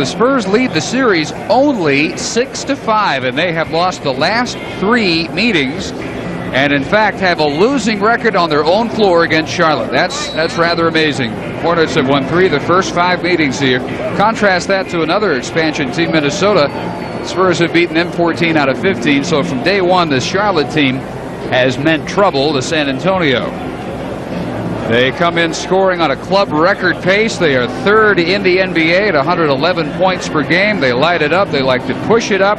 The Spurs lead the series only 6-5, and they have lost the last 3 meetings, and in fact have a losing record on their own floor against Charlotte. That's rather amazing. Hornets have won 3 of the first 5 meetings here. Contrast that to another expansion team, Minnesota. Spurs have beaten them 14 out of 15. So from day one, the Charlotte team has meant trouble to San Antonio. They come in scoring on a club record pace. They are 3rd in the NBA at 111 points per game. They light it up. They like to push it up.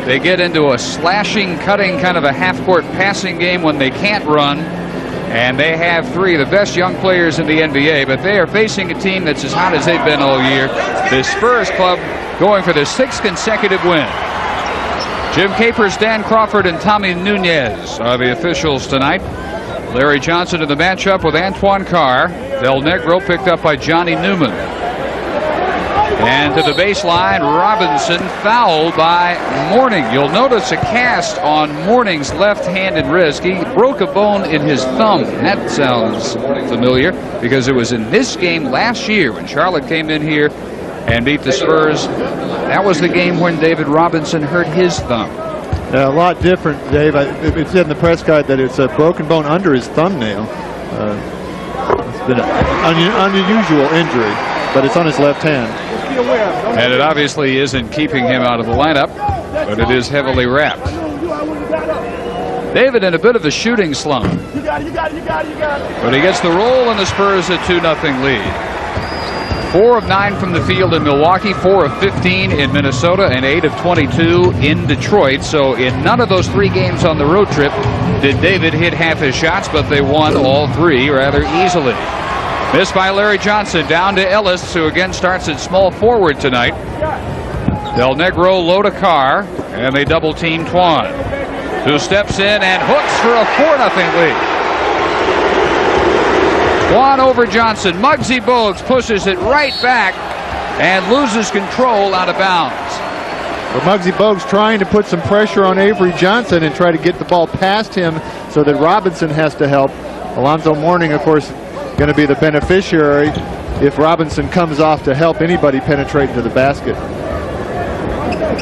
They get into a slashing, cutting kind of a half-court passing game when they can't run. And they have 3 of the best young players in the NBA, but they are facing a team that's as hot as they've been all year. The Spurs club going for their 6th consecutive win. Jim Capers, Dan Crawford, and Tommy Nunez are the officials tonight. Larry Johnson in the matchup with Antoine Carr. Del Negro picked up by Johnny Newman. And to the baseline, Robinson fouled by Mourning. You'll notice a cast on Mourning's left-handed wrist. He broke a bone in his thumb. That sounds familiar because it was in this game last year when Charlotte came in here and beat the Spurs. That was the game when David Robinson hurt his thumb. A lot different, Dave. It said in the press guide that it's a broken bone under his thumbnail. It's been an unusual injury, but it's on his left hand. And it obviously isn't keeping him out of the lineup, but it is heavily wrapped. David in a bit of a shooting slump. But he gets the roll, and the Spurs a 2-0 lead. 4 of 9 from the field in Milwaukee, 4 of 15 in Minnesota, and 8 of 22 in Detroit. So in none of those 3 games on the road trip did David hit half his shots, but they won all 3 rather easily. Missed by Larry Johnson, down to Ellis, who again starts at small forward tonight. Del Negro low to Carr, and they double team Twan, who steps in and hooks for a 4-0 lead. Twan over Johnson. Muggsy Bogues pushes it right back and loses control out of bounds. Well, Muggsy Bogues trying to put some pressure on Avery Johnson and try to get the ball past him so that Robinson has to help. Alonzo Mourning, of course, going to be the beneficiary if Robinson comes off to help anybody penetrate into the basket.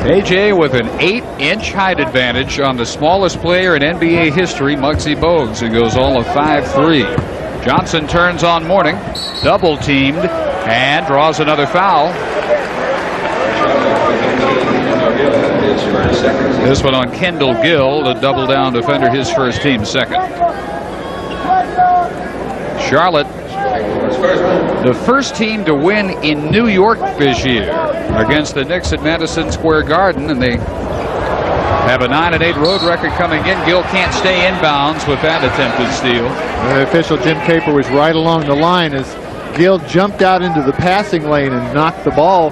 AJ with an 8-inch height advantage on the smallest player in NBA history, Muggsy Bogues, who goes all of 5'3". Johnson turns on Mourning, double teamed, and draws another foul. This one on Kendall Gill, the double down defender, his first team second. Charlotte, the first team to win in New York this year against the Knicks at Madison Square Garden, and they have a 9-8 road record coming in. Gill can't stay inbounds with that attempted steal. The official Jim Caper was right along the line as Gill jumped out into the passing lane and knocked the ball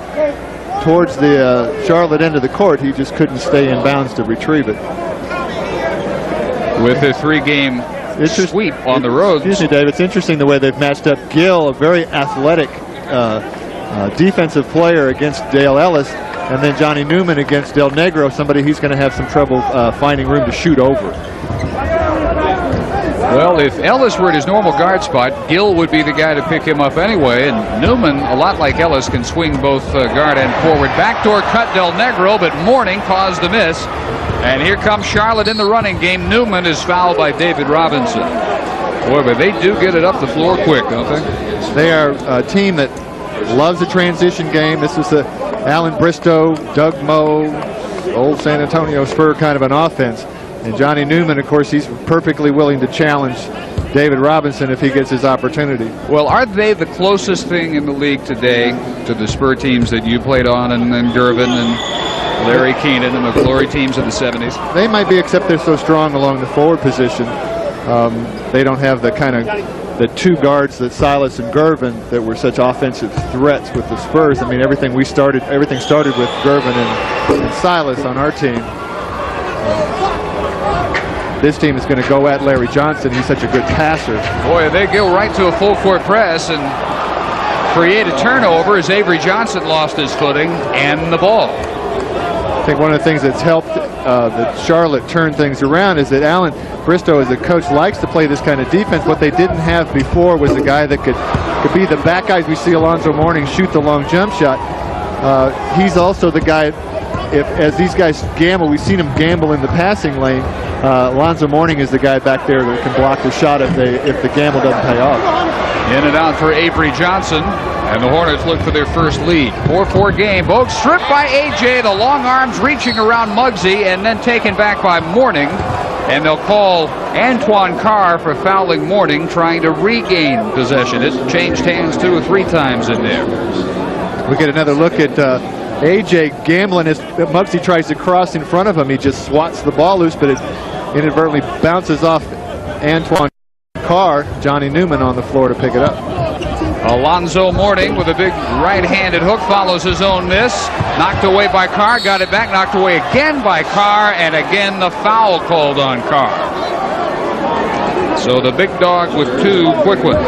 towards the Charlotte end of the court. He just couldn't stay inbounds to retrieve it. With a 3-game sweep on the road. Excuse me, Dave. It's interesting the way they've matched up Gill, a very athletic defensive player, against Dale Ellis, and then Johnny Newman against Del Negro, somebody he's going to have some trouble finding room to shoot over. Well, if Ellis were at his normal guard spot, Gill would be the guy to pick him up anyway. And Newman, a lot like Ellis, can swing both guard and forward. Backdoor cut Del Negro, but Mourning caused the miss. And here comes Charlotte in the running game. Newman is fouled by David Robinson. Boy, but they do get it up the floor quick, don't they? They are a team that loves a transition game. This is the Alan Bristow, Doug Moe, old San Antonio Spur kind of an offense. And Johnny Newman, of course, he's perfectly willing to challenge David Robinson if he gets his opportunity. Well, are they the closest thing in the league today to the Spur teams that you played on, and Gervin and Larry Keenan and the glory teams of the 70s? They might be, except they're so strong along the forward position. They don't have the kind of the 2 guards that Silas and Gervin that were such offensive threats with the Spurs. I mean, everything started with Gervin and Silas on our team. This team is going to go at Larry Johnson. He's such a good passer. Boy, they go right to a full court press and create a turnover as Avery Johnson lost his footing and the ball. I think one of the things that's helped that Charlotte turn things around is that Alan Bristow, as a coach, likes to play this kind of defense. What they didn't have before was a guy that could be the back guys. We see Alonzo Mourning shoot the long jump shot. he's also the guy, as these guys gamble, we've seen him gamble in the passing lane. Alonzo Mourning is the guy back there that can block the shot if the gamble doesn't pay off. In and out for Avery Johnson, and the Hornets look for their first lead. 4-4 game. Bogue stripped by A.J. The long arms reaching around Muggsy and then taken back by Mourning. And they'll call Antoine Carr for fouling Mourning, trying to regain possession. It changed hands 2 or 3 times in there. We get another look at A.J. gambling as Muggsy tries to cross in front of him. He just swats the ball loose, but it inadvertently bounces off Antoine Carr. Johnny Newman on the floor to pick it up. Alonzo Mourning with a big right-handed hook follows his own miss. Knocked away by Carr, got it back, knocked away again by Carr, and again the foul called on Carr. So the big dog with 2 quick ones.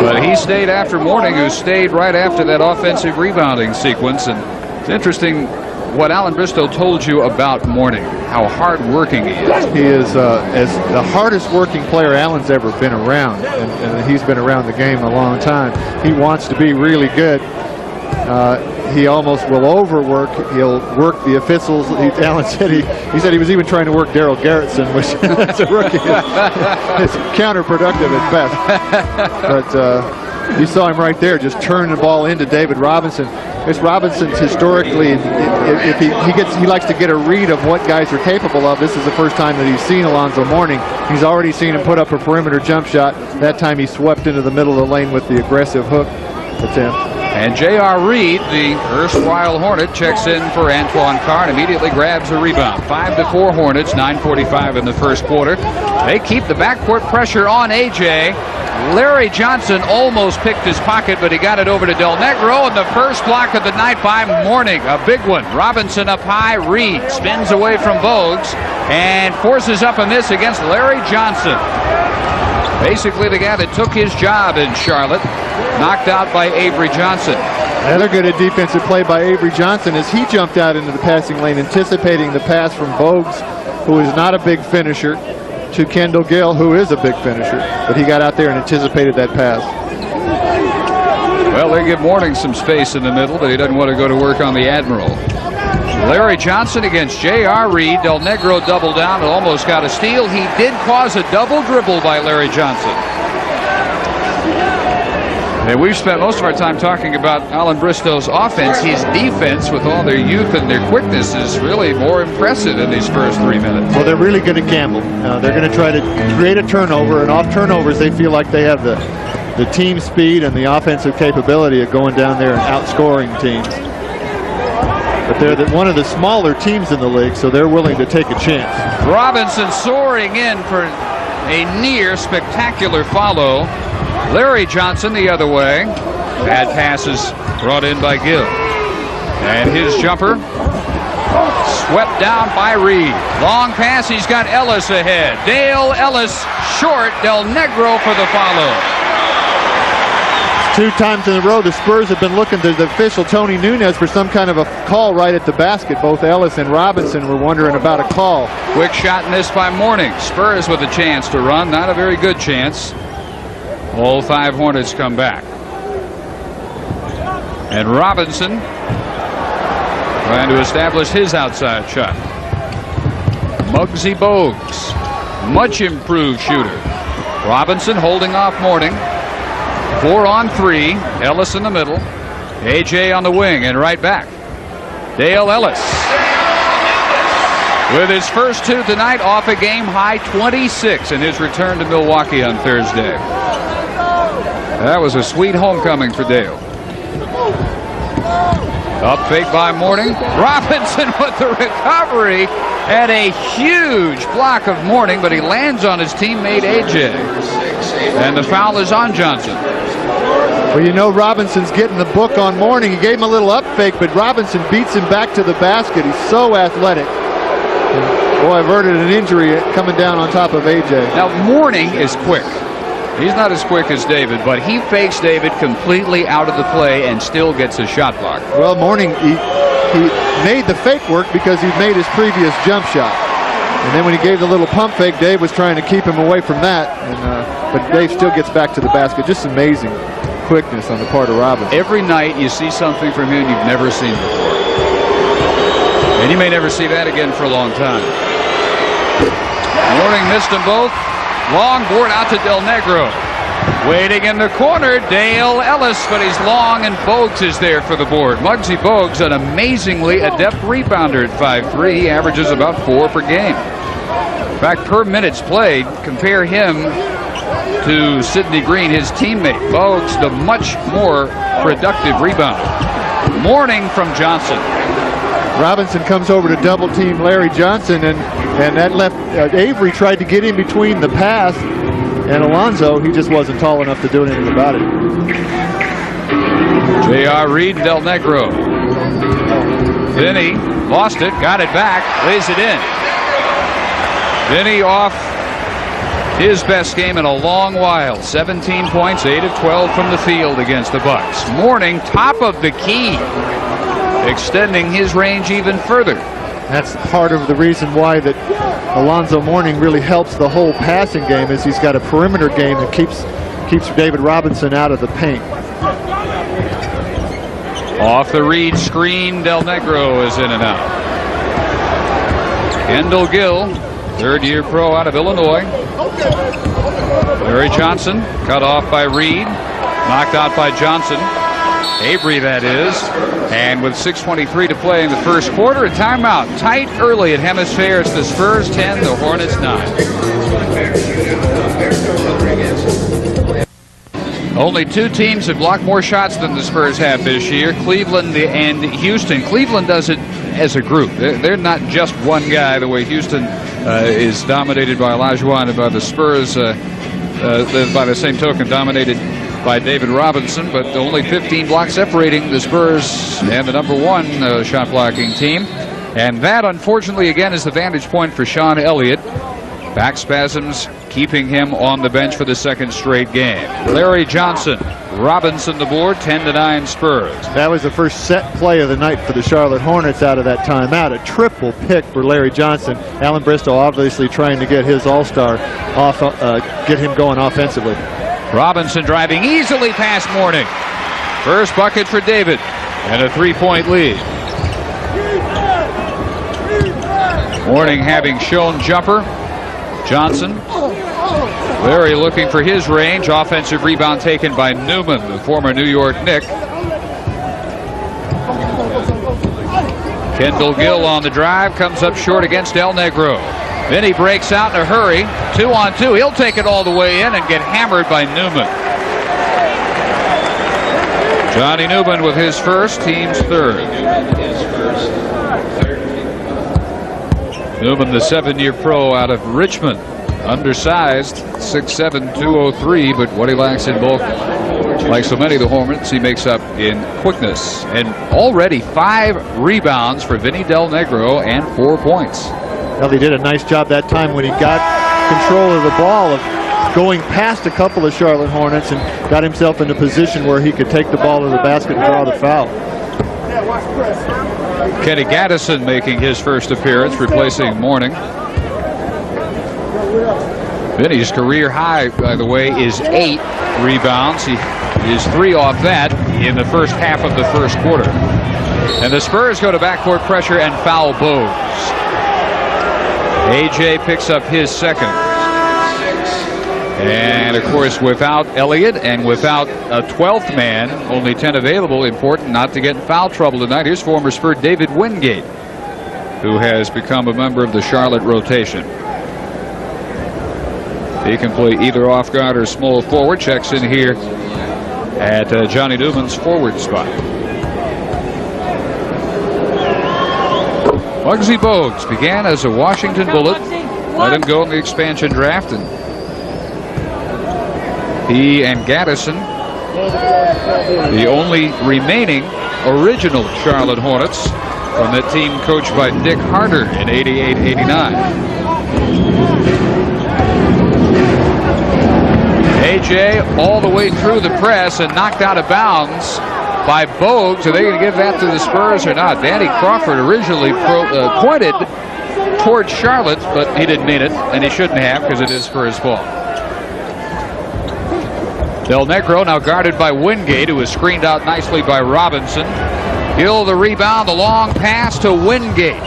But he stayed after Mourning, who stayed right after that offensive rebounding sequence. And it's interesting what Alan Bristow told you about Mourning, how hard-working he is. He is as the hardest-working player Allen's ever been around, and he's been around the game a long time. He wants to be really good. He almost will overwork. He'll work the officials. Allen said he said he was even trying to work Darryl Garretson, which as a rookie is counterproductive at best. But you saw him right there, just turn the ball into David Robinson. Miss Robinson's historically, if he likes to get a read of what guys are capable of. This is the first time that he's seen Alonzo Mourning. He's already seen him put up a perimeter jump shot. That time he swept into the middle of the lane with the aggressive hook attempt. And J.R. Reed, the erstwhile Hornet, checks in for Antoine Carr and immediately grabs a rebound. 5-4 Hornets, 9:45 in the first quarter. They keep the backcourt pressure on A.J. Larry Johnson almost picked his pocket, but he got it over to Del Negro, and the first block of the night by Mourning. A big one. Robinson up high. Reed spins away from Bogues and forces up a miss against Larry Johnson. Basically the guy that took his job in Charlotte, knocked out by Avery Johnson. Another good defensive play by Avery Johnson as he jumped out into the passing lane, anticipating the pass from Bogues, who is not a big finisher, to Kendall Gale, who is a big finisher. But he got out there and anticipated that pass. Well, they give Mourning some space in the middle, but he doesn't want to go to work on the Admiral. Larry Johnson against J.R. Reed. Del Negro doubled down and almost got a steal. He did cause a double dribble by Larry Johnson. And we've spent most of our time talking about Alan Bristow's offense. His defense, with all their youth and their quickness, is really more impressive in these first 3 minutes. Well, they're really going to gamble. They're going to try to create a turnover, and off turnovers they feel like they have the team speed and the offensive capability of going down there and outscoring teams. But they're one of the smaller teams in the league, so they're willing to take a chance. Robinson soaring in for a near spectacular follow. Larry Johnson the other way. Bad passes brought in by Gill. And his jumper swept down by Reed. Long pass, he's got Ellis ahead. Dale Ellis short. Del Negro for the follow. 2 times in a row the Spurs have been looking to the official Tony Nunez for some kind of a call right at the basket. Both Ellis and Robinson were wondering about a call. Quick shot missed by Mourning. Spurs with a chance to run. Not a very good chance. All 5 Hornets come back. And Robinson trying to establish his outside shot. Muggsy Bogues, much improved shooter. Robinson holding off Mourning. 4 on 3. Ellis in the middle. A.J. on the wing and right back. Dale Ellis with his first 2 tonight, off a game high 26 in his return to Milwaukee on Thursday. That was a sweet homecoming for Dale. Up fake by Mourning. Robinson with the recovery and a huge block of Mourning, but he lands on his teammate A.J. And the foul is on Johnson. Well, you know Robinson's getting the book on Mourning. He gave him a little up fake, but Robinson beats him back to the basket. He's so athletic. And boy, averted an injury coming down on top of A.J. Now, Mourning is quick. He's not as quick as David, but he fakes David completely out of the play and still gets a shot block. Well, Mourning, he made the fake work because he made his previous jump shot. And then when he gave the little pump fake, Dave was trying to keep him away from that. But Dave still gets back to the basket. Just amazing. quickness on the part of Robinson. Every night you see something from him you've never seen before. And you may never see that again for a long time. Mourning missed them both. Long board out to Del Negro. Waiting in the corner, Dale Ellis, but he's long, and Bogues is there for the board. Muggsy Bogues, an amazingly adept rebounder at 5'3". He averages about 4 per game. In fact, per minutes played, compare him to Sidney Green, his teammate. Bogues, the much more productive rebounder. Mourning from Johnson. Robinson comes over to double team Larry Johnson, and that left Avery tried to get in between the pass and Alonzo. He just wasn't tall enough to do anything about it. J.R. Reed, Del Negro. Vinny lost it, got it back, lays it in. Vinny off his best game in a long while. 17 points, 8 of 12 from the field against the Bucks. Mourning, top of the key, extending his range even further. That's part of the reason why that Alonzo Mourning really helps the whole passing game, is he's got a perimeter game that keeps David Robinson out of the paint. Off the Reed screen, Del Negro is in and out. Kendall Gill, third-year pro out of Illinois. Larry Johnson cut off by Reed, knocked out by Johnson. Avery, that is. And with 6:23 to play in the first quarter, a timeout. Tight early at Hemisphere. It's the Spurs 10, the Hornets 9. Only two teams have blocked more shots than the Spurs have this year, Cleveland and Houston. Cleveland does it as a group. They're not just one guy, the way Houston is dominated by Olajuwon, and by the Spurs, by the same token, dominated by David Robinson. But only 15 blocks separating the Spurs and the #1 shot blocking team. And that, unfortunately, again, is the vantage point for Sean Elliott. Back spasms keeping him on the bench for the second straight game. Larry Johnson, Robinson the board, 10-9 Spurs. That was the first set play of the night for the Charlotte Hornets out of that timeout. A triple pick for Larry Johnson. Alan Bristow obviously trying to get his all-star off, get him going offensively. Robinson driving easily past Mourning. First bucket for David, and a 3-point lead. Mourning having shown jumper. Johnson. Larry looking for his range. Offensive rebound taken by Newman, the former New York Knick. Kendall Gill on the drive, comes up short against Del Negro. Then he breaks out in a hurry. 2-on-2. He'll take it all the way in and get hammered by Newman. Johnny Newman with his first, team's third. Newman, the 7-year pro out of Richmond. Undersized, 6'7", 203, but what he lacks in bulk, like so many of the Hornets, he makes up in quickness. And already 5 rebounds for Vinny Del Negro and 4 points. Well, he did a nice job that time when he got control of the ball, of going past a couple of Charlotte Hornets and got himself in a position where he could take the ball to the basket and draw the foul. Kenny Gaddison making his first appearance, replacing Mourning. Vinny's career high, by the way, is 8 rebounds. He is 3 off that in the first half of the first quarter. And the Spurs go to backcourt pressure and foul Bogues. AJ picks up his second. And, of course, without Elliott and without a 12th man, only 10 available, important not to get in foul trouble tonight. Here's former Spur David Wingate, who has become a member of the Charlotte rotation. He can play either off guard or small forward. Checks in here at Johnny Newman's forward spot. Muggsy Bogues began as a Washington Bullet. Let him go in the expansion draft, and he and Gaddison, the only remaining original Charlotte Hornets from that team coached by Dick Harder in 88-89. AJ all the way through the press and knocked out of bounds by Bogues. Are they going to give that to the Spurs or not? Danny Crawford originally pointed towards Charlotte, but he didn't mean it, and he shouldn't have, because it is Spurs' fault. Del Negro now guarded by Wingate, who was screened out nicely by Robinson. Gill the rebound, the long pass to Wingate.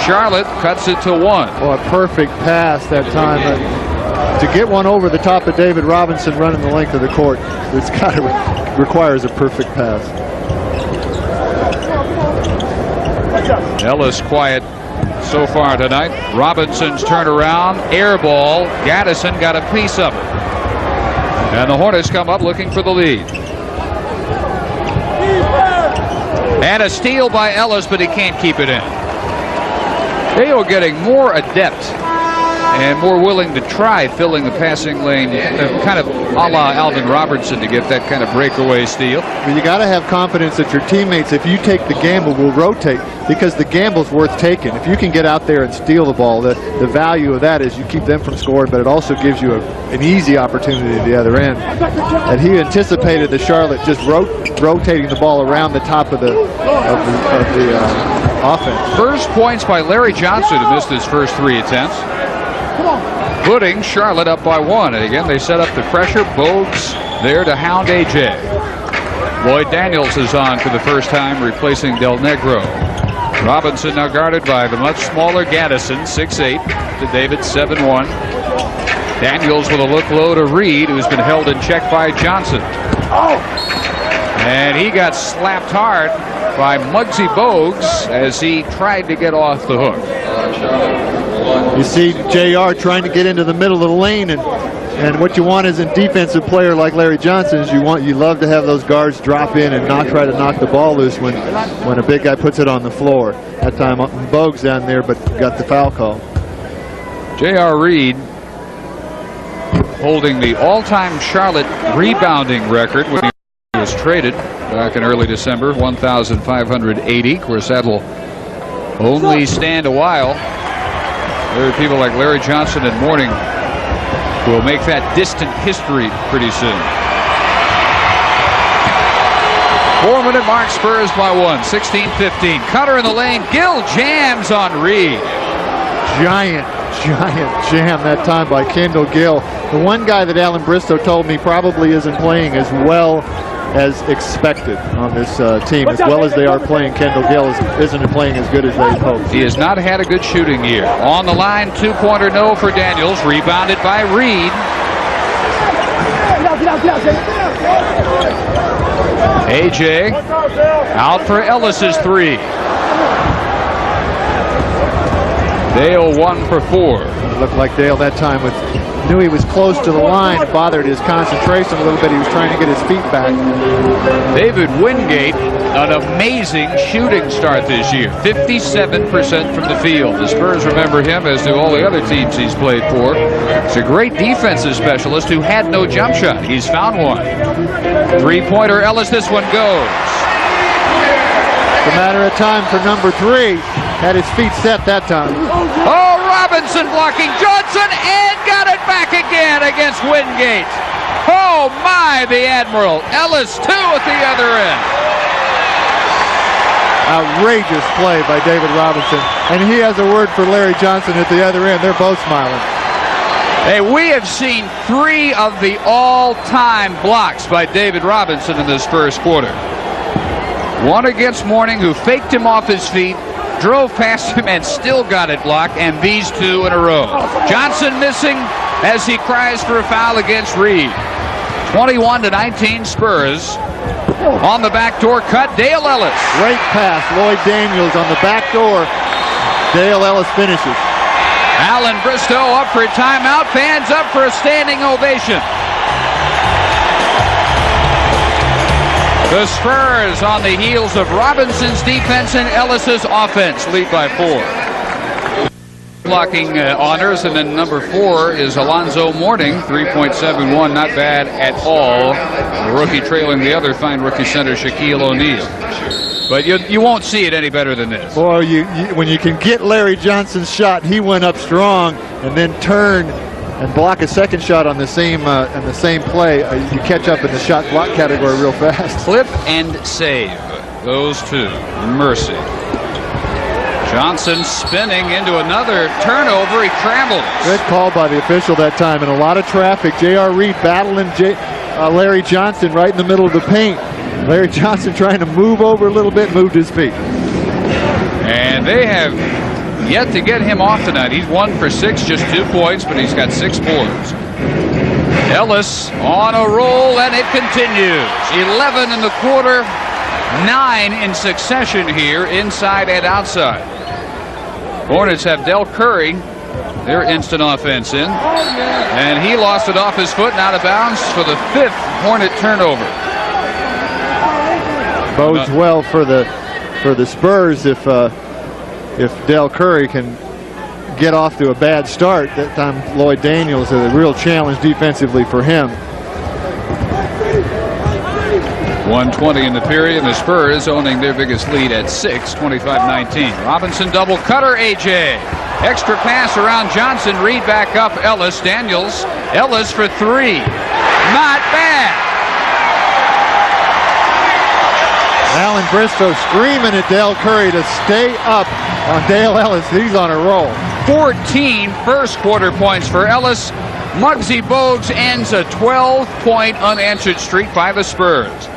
Charlotte cuts it to 1. Well, a perfect pass that time. To get one over the top of David Robinson running the length of the court, it's got to requires a perfect pass. Ellis quiet so far tonight. Robinson's turnaround, air ball. Gaddison got a piece of it. And the Hornets come up looking for the lead. And a steal by Ellis, but he can't keep it in. They are getting more adept and more willing to try filling the passing lane, kind of a la Alvin Robertson, to get that kind of breakaway steal. I mean, you got to have confidence that your teammates, if you take the gamble, will rotate, because the gamble's worth taking. If you can get out there and steal the ball, the value of that is you keep them from scoring, but it also gives you an easy opportunity at the other end. And he anticipated the Charlotte just rotating the ball around the top of the offense. First points by Larry Johnson, who missed his first 3 attempts. Putting Charlotte up by 1. And again, they set up the pressure. Bogues there to hound AJ. Lloyd Daniels is on for the first time, replacing Del Negro. Robinson now guarded by the much smaller Gaddison, 6'8", to David, 7'1". Daniels with a look low to Reed, who's been held in check by Johnson. And he got slapped hard by Muggsy Bogues as he tried to get off the hook. You see JR trying to get into the middle of the lane, and what you want is a defensive player like Larry Johnson is you love to have those guards drop in and try to knock the ball loose when a big guy puts it on the floor. That time Bogues down there, but got the foul call. J.R. Reed holding the all-time Charlotte rebounding record when he was traded back in early December, 1,580. Of course, that will only stand a while. There are people like Larry Johnson and Mourning who will make that distant history pretty soon. 4-minute mark, Spurs by 1, 16-15. Cutter in the lane. Gill jams on Reed. Giant jam that time by Kendall Gill. The one guy that Alan Bristow told me probably isn't playing as well as expected on this team. As well as they are playing, Kendall Gill isn't playing as good as they hoped. He has not had a good shooting year. On the line, 2-pointer no for Daniels. Rebounded by Reed. AJ out for Ellis's 3. Dale 1 for 4. It looked like Dale that time knew he was close to the line, bothered his concentration a little bit. He was trying to get his feet back. David Wingate, an amazing shooting start this year. 57% from the field. The Spurs remember him, as do all the other teams he's played for. He's a great defensive specialist who had no jump shot. He's found one. 3-pointer Ellis, this one goes. It's a matter of time for number 3. Had his feet set that time. Oh, Robinson blocking Johnson and got it back again against Wingate. Oh my, the Admiral. Ellis 2 at the other end. Outrageous play by David Robinson. And he has a word for Larry Johnson at the other end. They're both smiling. Hey, we have seen 3 of the all-time blocks by David Robinson in this first quarter. One against Mourning, who faked him off his feet, drove past him and still got it blocked, and these 2 in a row. Johnson missing as he cries for a foul against Reed. 21-19 Spurs. On the backdoor cut, Dale Ellis. Great pass, Lloyd Daniels on the back door. Dale Ellis finishes. Alan Bristow up for a timeout. Fans up for a standing ovation. The Spurs on the heels of Robinson's defense and Ellis's offense lead by 4. Blocking honors, and then number 4 is Alonzo Mourning, 3.71, not bad at all. The rookie trailing the other fine rookie center, Shaquille O'Neal. But you won't see it any better than this. Boy, when you can get Larry Johnson's shot, he went up strong and then turned and block a second shot on the same play. You catch up in the shot block category real fast. Flip and save. Those 2. Mercy. Johnson spinning into another turnover. He travels. Good call by the official that time, and a lot of traffic. J.R. Reed battling Larry Johnson right in the middle of the paint. Larry Johnson trying to move over a little bit, moved his feet. And they have yet to get him off tonight. He's 1 for 6, just 2 points, but he's got 6 boards. Ellis on a roll, and it continues. 11 in the quarter, 9 in succession here, inside and outside. Hornets have Del Curry, their instant offense in, and he lost it off his foot and out of bounds for the 5th Hornet turnover. Bodes well for the Spurs if Del Curry can get off to a bad start. That time Lloyd Daniels is a real challenge defensively for him. 1:20 in the period, and the Spurs owning their biggest lead at 6, 25-19. Robinson double cutter, AJ. Extra pass around Johnson, Reed back up, Ellis, Daniels. Ellis for 3. Not bad. Alan Bristow screaming at Del Curry to stay up on Dale Ellis. He's on a roll. 14 first quarter points for Ellis. Muggsy Bogues ends a 12-point unanswered streak by the Spurs.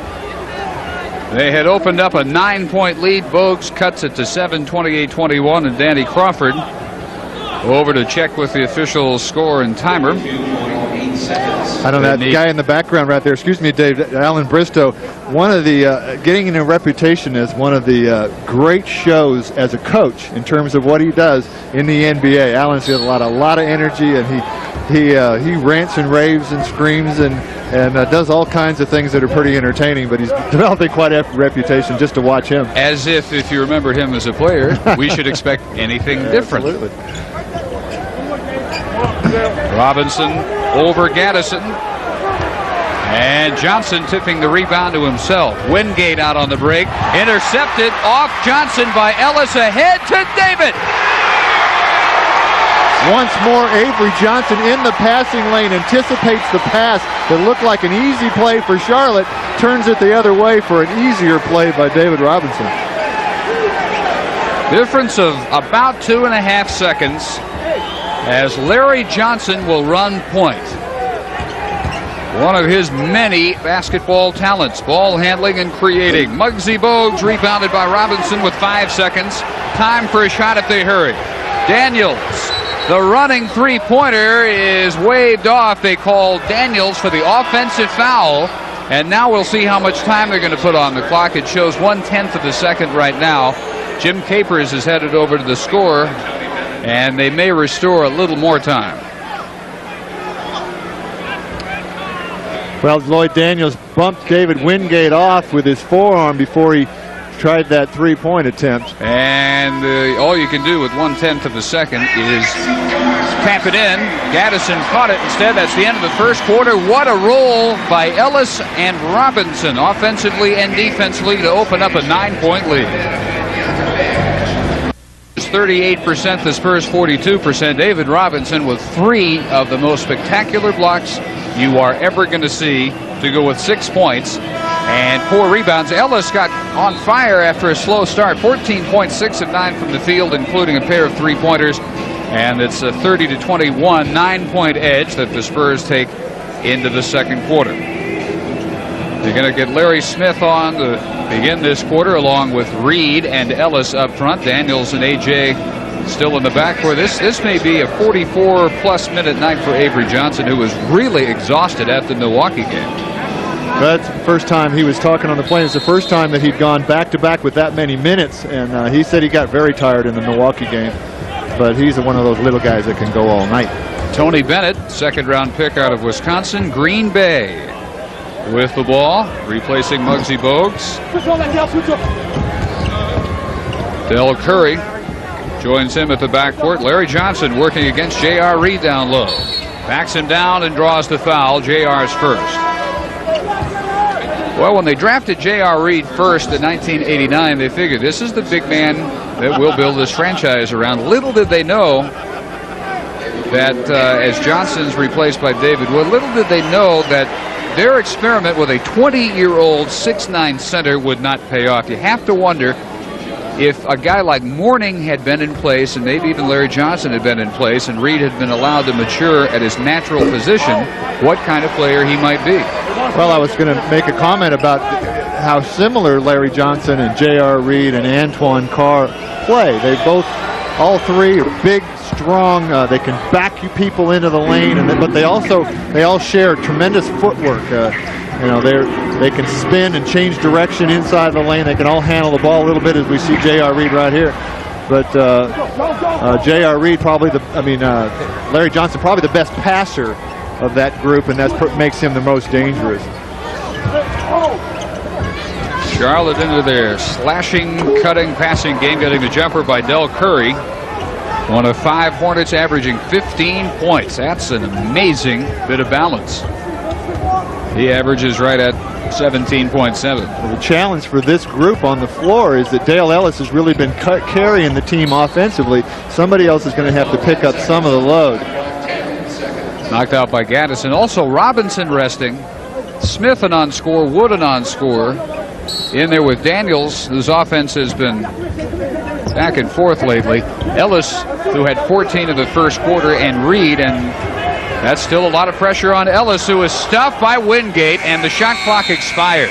They had opened up a 9-point lead. Bogues cuts it to 7, 28-21, and Danny Crawford over to check with the official score and timer. I know that guy in the background right there. Excuse me, Dave. Alan Bristow. One of the getting in a reputation as one of the great shows as a coach in terms of what he does in the NBA. Alan's got a lot of energy, and he rants and raves and screams and does all kinds of things that are pretty entertaining. But he's developing quite a reputation just to watch him. As if you remember him as a player, we should expect anything different. Absolutely. Robinson over Gaddison. And Johnson tipping the rebound to himself. Wingate out on the break. Intercepted off Johnson by Ellis, ahead to David. Once more, Avery Johnson in the passing lane, anticipates the pass that looked like an easy play for Charlotte, turns it the other way for an easier play by David Robinson. Difference of about 2.5 seconds as Larry Johnson will run point. One of his many basketball talents, ball handling and creating. Muggsy Bogues rebounded by Robinson with 5 seconds. Time for a shot if they hurry. Daniels, the running three-pointer, is waved off. They call Daniels for the offensive foul. And now we'll see how much time they're going to put on the clock. It shows 1/10 of a second right now. Jim Capers is headed over to the score, and they may restore a little more time. Well, Lloyd Daniels bumped David Wingate off with his forearm before he tried that three-point attempt. And all you can do with 1/10 of a second is tap it in. Gaddison caught it instead. That's the end of the first quarter. What a roll by Ellis and Robinson, offensively and defensively, to open up a 9-point lead. 38%, the Spurs 42%. David Robinson with 3 of the most spectacular blocks you are ever going to see, to go with 6 points and 4 rebounds. Ellis got on fire after a slow start. 14 points, 6 of 9 from the field, including a pair of three-pointers. And it's a 30-21 9-point edge that the Spurs take into the second quarter. They're going to get Larry Smith on to begin this quarter, along with Reed and Ellis up front. Daniels and AJ still in the backcourt. This may be a 44-plus minute night for Avery Johnson, who was really exhausted after the Milwaukee game. That's the first time he was talking on the plane. It's the first time that he'd gone back-to-back with that many minutes, and he said he got very tired in the Milwaukee game. But he's one of those little guys that can go all night. Tony Bennett, second-round pick out of Wisconsin, Green Bay, with the ball, replacing Muggsy Bogues. Del Curry joins him at the backcourt. Larry Johnson working against J.R. Reed down low. Backs him down and draws the foul. J.R.'s first. Well, when they drafted J.R. Reed first in 1989, they figured this is the big man that will build this franchise around. Little did they know that as Johnson's replaced by David Wood, little did they know that their experiment with a 20-year-old 6'9" center would not pay off. You have to wonder if a guy like Mourning had been in place, and maybe even Larry Johnson had been in place, and Reed had been allowed to mature at his natural position, what kind of player he might be. Well, I was going to make a comment about how similar Larry Johnson and J.R. Reed and Antoine Carr play. They both, all three, are big, strong. They can back you people into the lane, but they all share tremendous footwork. You know, they can spin and change direction inside the lane. They can all handle the ball a little bit, as we see J.R. Reed right here. But J.R. Reed probably Larry Johnson probably the best passer of that group, and that makes him the most dangerous. Charlotte into their slashing, cutting, passing game, getting the jumper by Del Curry. One of 5 Hornets, averaging 15 points. That's an amazing bit of balance. He averages right at 17.7. Well, the challenge for this group on the floor is that Dale Ellis has really been carrying the team offensively. Somebody else is going to have to pick up some of the load. Knocked out by Gaddison. Also Robinson resting. Smith a non-score. Wood a non-score. In there with Daniels, whose offense has been back and forth lately. Ellis, who had 14 in the first quarter, and Reed, and that's still a lot of pressure on Ellis, who is stuffed by Wingate, and the shot clock expires.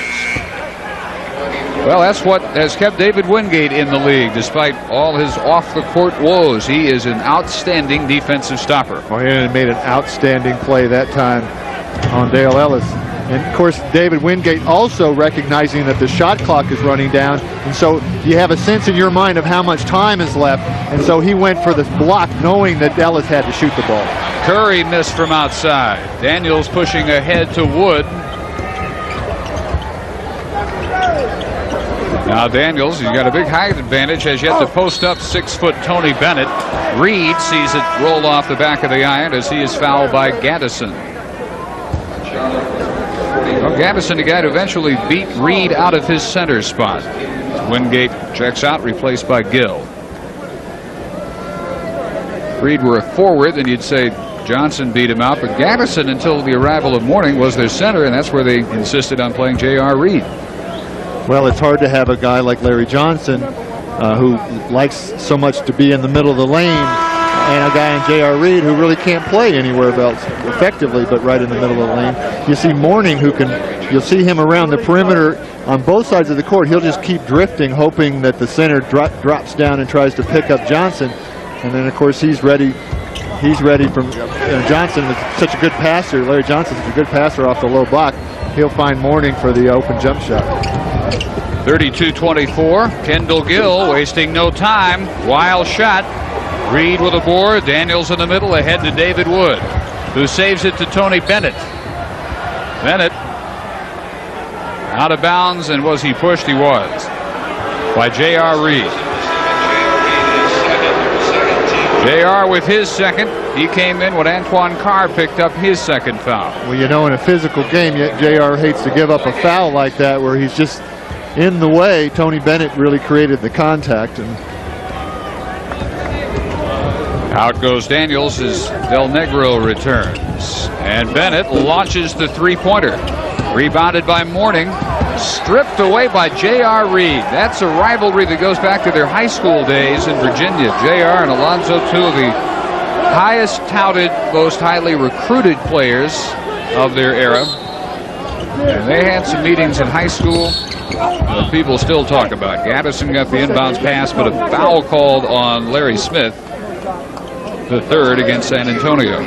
Well, that's what has kept David Wingate in the league, despite all his off-the-court woes. He is an outstanding defensive stopper. Oh, he made an outstanding play that time on Dale Ellis. And, of course, David Wingate also recognizing that the shot clock is running down, and so you have a sense in your mind of how much time is left, and so he went for this block knowing that Ellis had to shoot the ball. Curry missed from outside. Daniels pushing ahead to Wood. Now Daniels, he's got a big height advantage, has yet to post up 6-foot Tony Bennett. Reed sees it roll off the back of the iron as he is fouled by Gaddison. Well, Gaddison, the guy to eventually beat Reed out of his center spot. Wingate checks out, replaced by Gill. If Reed were a forward, then you'd say Johnson beat him out, but Gaddison, until the arrival of Mourning, was their center, and that's where they insisted on playing J.R. Reed. Well, it's hard to have a guy like Larry Johnson who likes so much to be in the middle of the lane, and a guy in J.R. Reed who really can't play anywhere else effectively but right in the middle of the lane. You see Mourning, you'll see him around the perimeter on both sides of the court. He'll just keep drifting, hoping that the center drops down and tries to pick up Johnson. And then, of course, he's ready from Johnson is such a good passer. Larry Johnson's a good passer off the low block. He'll find Mourning for the open jump shot. 32-24. Kendall Gill wasting no time. Wild shot. Reed with a board. Daniels in the middle, ahead to David Wood, who saves it to Tony Bennett. Bennett out of bounds, and was he pushed? He was, by J.R. Reed. J.R. with his second. He came in when Antoine Carr picked up his second foul. Well, you know, in a physical game, yet J.R. hates to give up a foul like that where he's just in the way. Tony Bennett really created the contact. And out goes Daniels as Del Negro returns. And Bennett launches the three-pointer. Rebounded by Mourning. Stripped away by J.R. Reed. That's a rivalry that goes back to their high school days in Virginia. J.R. and Alonzo, two of the highest touted, most highly recruited players of their era. And they had some meetings in high school that people still talk about. Gaddison got the inbounds pass, but a foul called on Larry Smith, the third against San Antonio.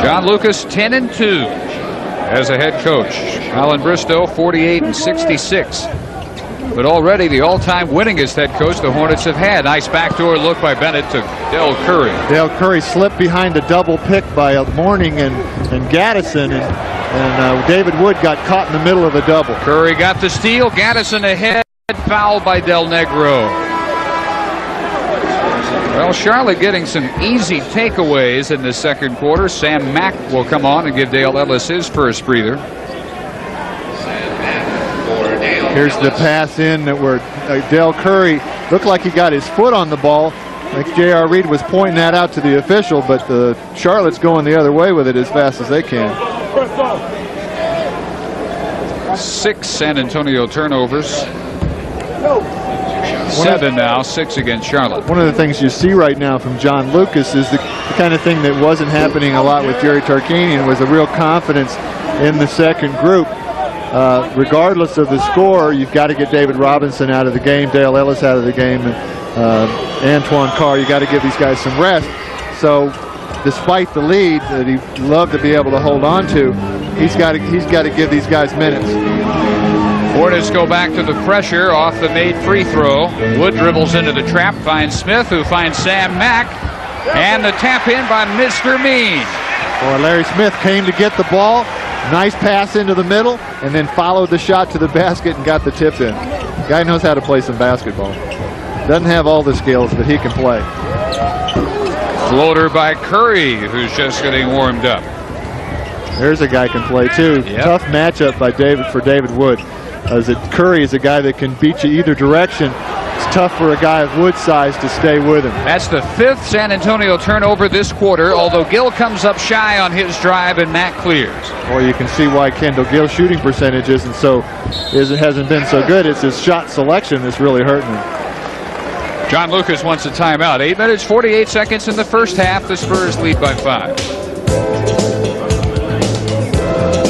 John Lucas 10-2 as a head coach. Alan Bristow 48-66. But already the all-time winningest head coach the Hornets have had. Nice backdoor look by Bennett to Del Curry. Del Curry slipped behind a double pick by Mourning and Gaddison, and David Wood got caught in the middle of a double. Curry got the steal. Gaddison ahead. Foul by Del Negro. Well, Charlotte getting some easy takeaways in the second quarter. Sam Mack will come on and give Dale Ellis his first breather. Here's the pass in where Del Curry looked like he got his foot on the ball. Like J.R. Reed was pointing that out to the official, but the Charlotte's going the other way with it as fast as they can. 6 San Antonio turnovers. 7 now, 6 against Charlotte. One of the things you see right now from John Lucas is the kind of thing that wasn't happening a lot with Jerry Tarkanian, was a real confidence in the second group. Regardless of the score, you've got to get David Robinson out of the game, Dale Ellis out of the game, and Antoine Carr. You got to give these guys some rest. So, despite the lead that he'd love to be able to hold on to, he's got to give these guys minutes. Hornets go back to the pressure off the made free throw. Wood dribbles into the trap, finds Smith, who finds Sam Mack, and the tap in by Mr. Mean. Boy, Larry Smith came to get the ball. Nice pass into the middle, and then followed the shot to the basket and got the tip in. Guy knows how to play some basketball. Doesn't have all the skills, but he can play. Floater by Curry, who's just getting warmed up. There's a guy can play too. Yep. Tough matchup by David Wood. As Curry is a guy that can beat you either direction. It's tough for a guy of Wood's size to stay with him. That's the 5th San Antonio turnover this quarter, although Gill comes up shy on his drive and Mack clears. Or you can see why Kendall Gill's shooting percentage hasn't been so good. It's his shot selection that's really hurting him. John Lucas wants a timeout. 8 minutes, 48 seconds in the first half. The Spurs lead by 5.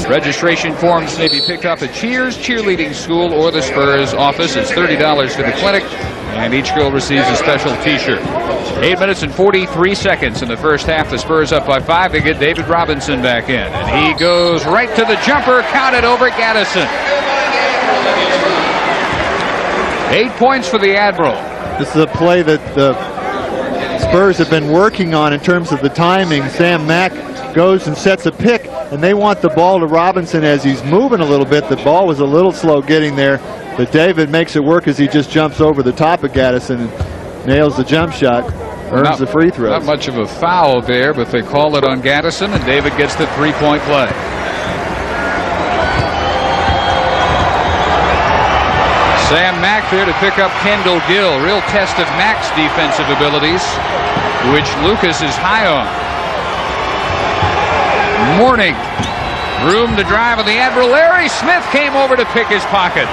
Registration forms may be picked up at Cheers Cheerleading School or the Spurs office. It's $30 for the clinic, and each girl receives a special T-shirt. 8 minutes and 43 seconds in the first half. The Spurs up by 5. They get David Robinson back in, and he goes right to the jumper, counted over Gaddison. 8 points for the Admiral. This is a play that the Spurs have been working on in terms of the timing. Sam Mack goes and sets a pick, and they want the ball to Robinson as he's moving a little bit. The ball was a little slow getting there, but David makes it work as he just jumps over the top of Gaddison and nails the jump shot, earns the free throw. Not much of a foul there, but they call it on Gaddison, and David gets the three-point play. Sam Mack there to pick up Kendall Gill. Real test of Mack's defensive abilities, which Lucas is high on. Morning. Room to drive on the Admiral. Larry Smith came over to pick his pocket.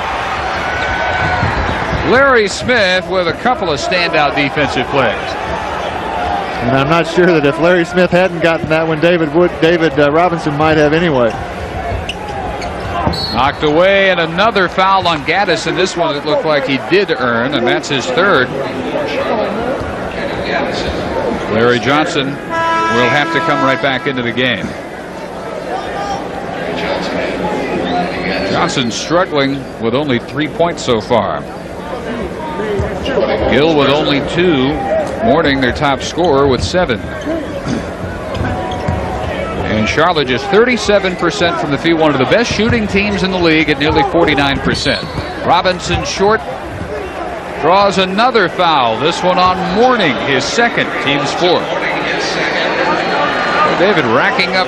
Larry Smith with a couple of standout defensive plays. And I'm not sure that if Larry Smith hadn't gotten that one, David Robinson might have anyway. Knocked away, and another foul on Gaddison. This one it looked like he did earn, and that's his third. Larry Johnson will have to come right back into the game. Johnson struggling with only 3 points so far. Gill with only 2. Mourning their top scorer with 7. And Charlotte just 37% from the field, one of the best shooting teams in the league at nearly 49%. Robinson short, draws another foul. This one on Mourning, his second, team's 4th. David racking up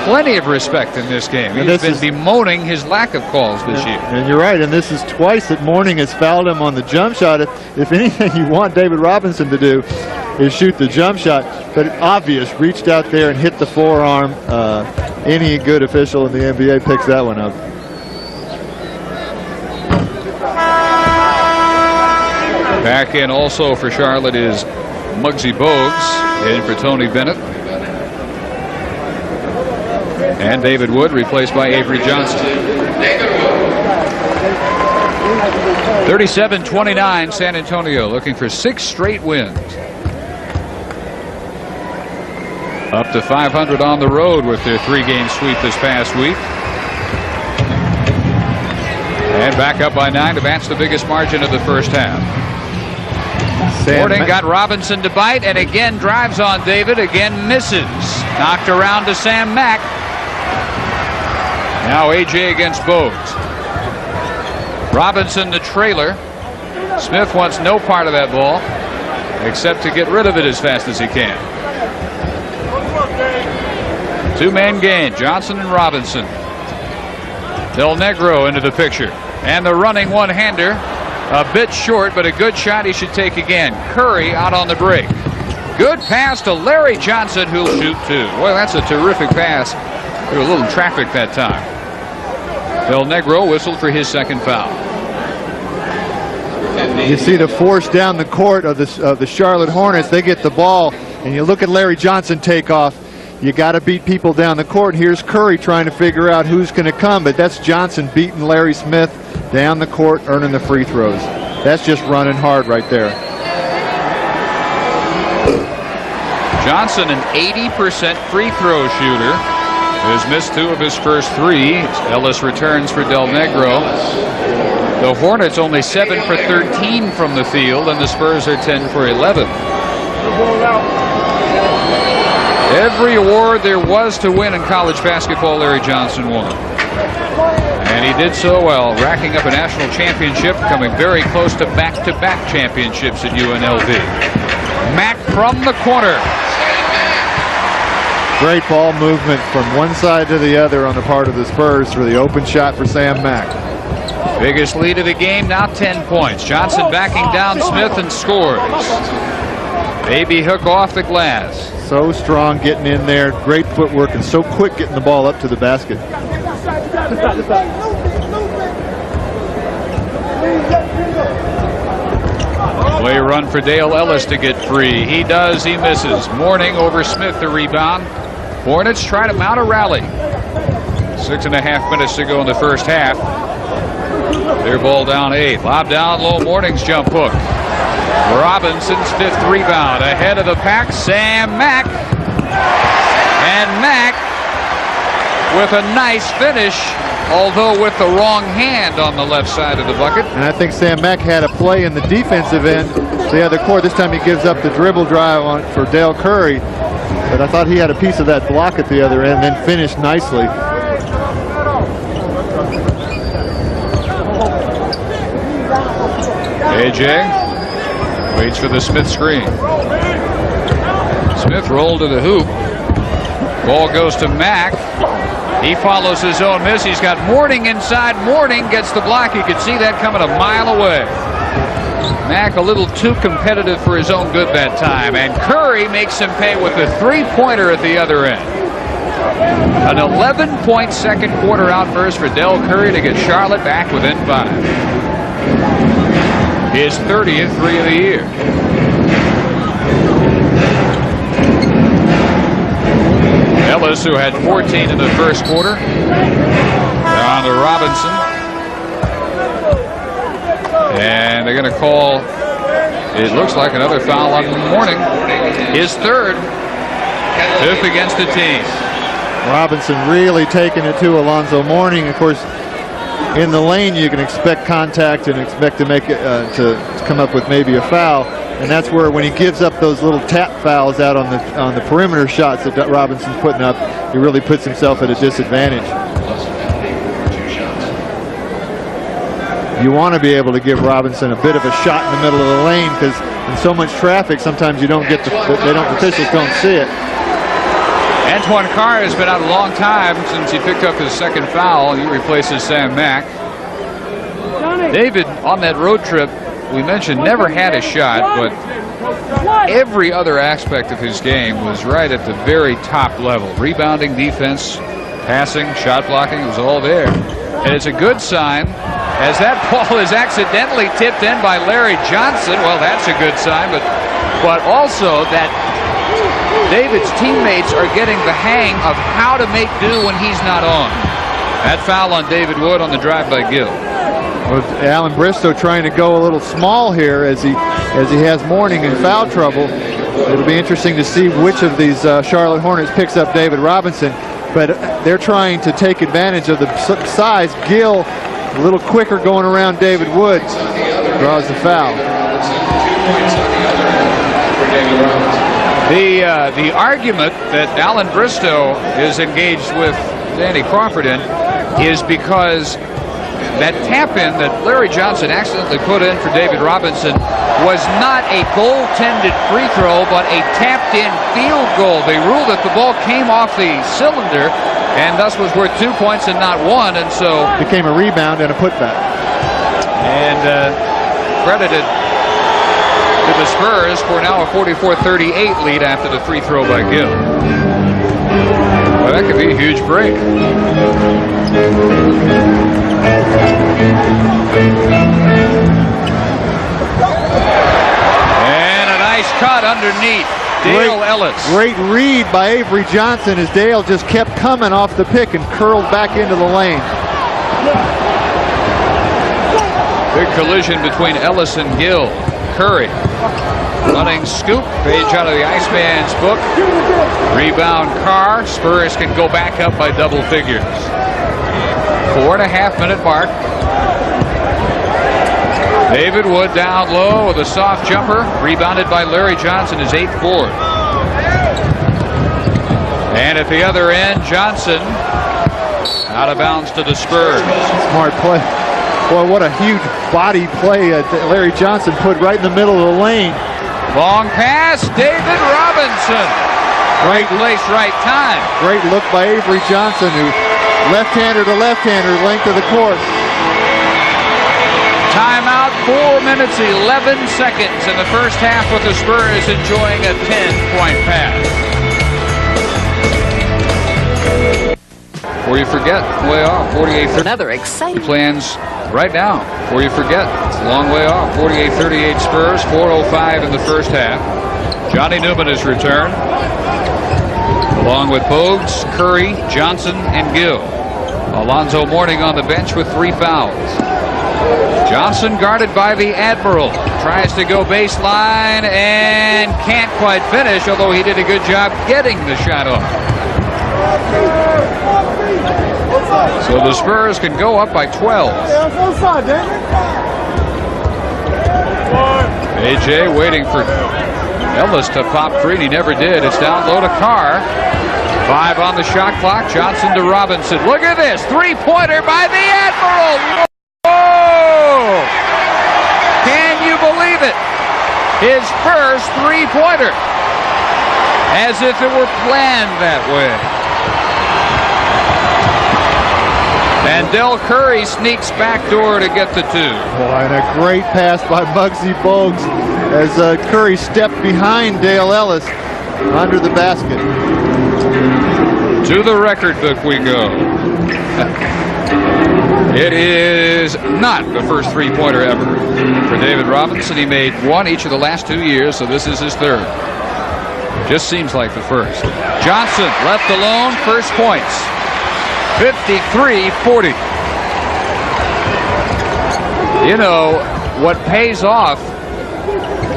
plenty of respect in this game. He's been bemoaning his lack of calls this year. And you're right, and this is twice that Mourning has fouled him on the jump shot. If anything you want David Robinson to do is shoot the jump shot, but obvious, reached out there and hit the forearm. Any good official in the NBA picks that one up. Back in also for Charlotte is Muggsy Bogues, in for Tony Bennett. And David Wood replaced by Avery Johnson. 37-29 San Antonio, looking for 6 straight wins. Up to 500 on the road with their 3-game sweep this past week. And back up by 9 to match the biggest margin of the first half. Mourning got Robinson to bite, and again drives on David, again misses. Knocked around to Sam Mack. Now A.J. against Bogues. Robinson the trailer. Smith wants no part of that ball, except to get rid of it as fast as he can. 2-man game, Johnson and Robinson. Del Negro into the picture. And the running one-hander, a bit short, but a good shot he should take again. Curry out on the break. Good pass to Larry Johnson, who'll shoot 2. Well, that's a terrific pass. There was a little traffic that time. Del Negro whistled for his second foul. You see the force down the court of the Charlotte Hornets. They get the ball, and you look at Larry Johnson take off. You got to beat people down the court. Here's Curry trying to figure out who's going to come, but that's Johnson beating Larry Smith down the court, earning the free throws. That's just running hard right there. Johnson, an 80% free throw shooter, has missed 2 of his first 3. Ellis returns for Del Negro. The Hornets only 7 for 13 from the field, and the Spurs are 10 for 11. Every award there was to win in college basketball, Larry Johnson won. And he did so well, racking up a national championship, coming very close to back-to-back championships at UNLV. Mack from the corner. Great ball movement from one side to the other on the part of the Spurs for the open shot for Sam Mack. Biggest lead of the game, now 10 points. Johnson backing down Smith and scores. Baby hook off the glass. So strong getting in there. Great footwork and so quick getting the ball up to the basket. Play run for Dale Ellis to get free. He does, he misses. Mourning over Smith, the rebound. Hornets try to mount a rally. 6.5 minutes to go in the first half. Their ball down 8. Lob down low. Mourning's jump hook. Robinson's 5th rebound. Ahead of the pack, Sam Mack. And Mack with a nice finish, although with the wrong hand on the left side of the bucket. And I think Sam Mack had a play in the defensive end, the other court. This time he gives up the dribble drive on for Dale Curry. But I thought he had a piece of that block at the other end, then finished nicely. AJ waits for the Smith screen. Smith rolled to the hoop. Ball goes to Mack. He follows his own miss. He's got Mourning inside. Mourning gets the block. You could see that coming a mile away. Mack a little too competitive for his own good that time. And Curry makes him pay with a 3-pointer at the other end. An 11-point second quarter outburst for Del Curry to get Charlotte back within 5. His 30th 3 of the year. Ellis, who had 14 in the first quarter. Down to Robinson. And they're going to call, it looks like, another foul on Mourning. His 3rd. 5th against the team. Robinson really taking it to Alonzo Mourning. Of course, in the lane you can expect contact and expect to make it to come up with maybe a foul, and that's where when he gives up those little tap fouls out on the perimeter shots that Robinson's putting up, he really puts himself at a disadvantage. You want to be able to give Robinson a bit of a shot in the middle of the lane, because in so much traffic sometimes you don't get the officials don't see it. Antoine Carr has been out a long time since he picked up his 2nd foul. He replaces Sam Mack. David, on that road trip, we mentioned, never had a shot, but every other aspect of his game was right at the very top level. Rebounding, defense, passing, shot blocking, it was all there. And it's a good sign, as that ball is accidentally tipped in by Larry Johnson. Well, that's a good sign, but also that David's teammates are getting the hang of how to make do when he's not on. That foul on David Wood on the drive by Gill. Well, Alan Bristow trying to go a little small here as he has Mourning in foul trouble. It'll be interesting to see which of these Charlotte Hornets picks up David Robinson, but they're trying to take advantage of the size. Gill a little quicker going around David Wood, draws the foul. The argument that Alan Bristow is engaged with Danny Crawford in is because that tap-in that Larry Johnson accidentally put in for David Robinson was not a goaltended free throw, but a tapped-in field goal. They ruled that the ball came off the cylinder and thus was worth 2 points and not 1, and so became a rebound and a putback. And credited to the Spurs for now a 44-38 lead after the free throw by Gill. Well, that could be a huge break. And a nice cut underneath. Dale Ellis. Great read by Avery Johnson as Dale just kept coming off the pick and curled back into the lane. Big collision between Ellis and Gill. Curry running scoop, page out of the Iceman's book. Rebound Carr. Spurs can go back up by double figures. 4.5 minute mark. David Wood down low with a soft jumper. Rebounded by Larry Johnson, his 8th board. And at the other end, Johnson out of bounds to the Spurs. Smart play. Boy, what a huge body play that Larry Johnson put right in the middle of the lane. Long pass, David Robinson. Right place, right time. Great look by Avery Johnson, who left-hander to left-hander, length of the court. Timeout, 4 minutes, 11 seconds in the first half with the Spurs enjoying a 10-point pass. Before you forget, way off, 48-30. Another exciting Plans right now. Before you forget, it's a long way off. 48-38 Spurs, 4:05 in the first half. Johnny Newman has returned, along with Bogues, Curry, Johnson, and Gill. Alonzo Mourning on the bench with 3 fouls. Johnson guarded by the Admiral. Tries to go baseline and can't quite finish, although he did a good job getting the shot off. So the Spurs can go up by 12. AJ waiting for Ellis to pop 3, and he never did. It's down low to Carr. 5 on the shot clock. Johnson to Robinson. Look at this. 3-pointer by the Admiral. Whoa! Can you believe it? His first 3-pointer. As if it were planned that way. And Del Curry sneaks backdoor to get the 2. Boy, and a great pass by Muggsy Bogues as Curry stepped behind Dale Ellis under the basket. To the record book we go. It is not the first 3-pointer ever for David Robinson. He made 1 each of the last 2 years, so this is his 3rd. Just seems like the first. Johnson left alone, first points. 53-40. You know, what pays off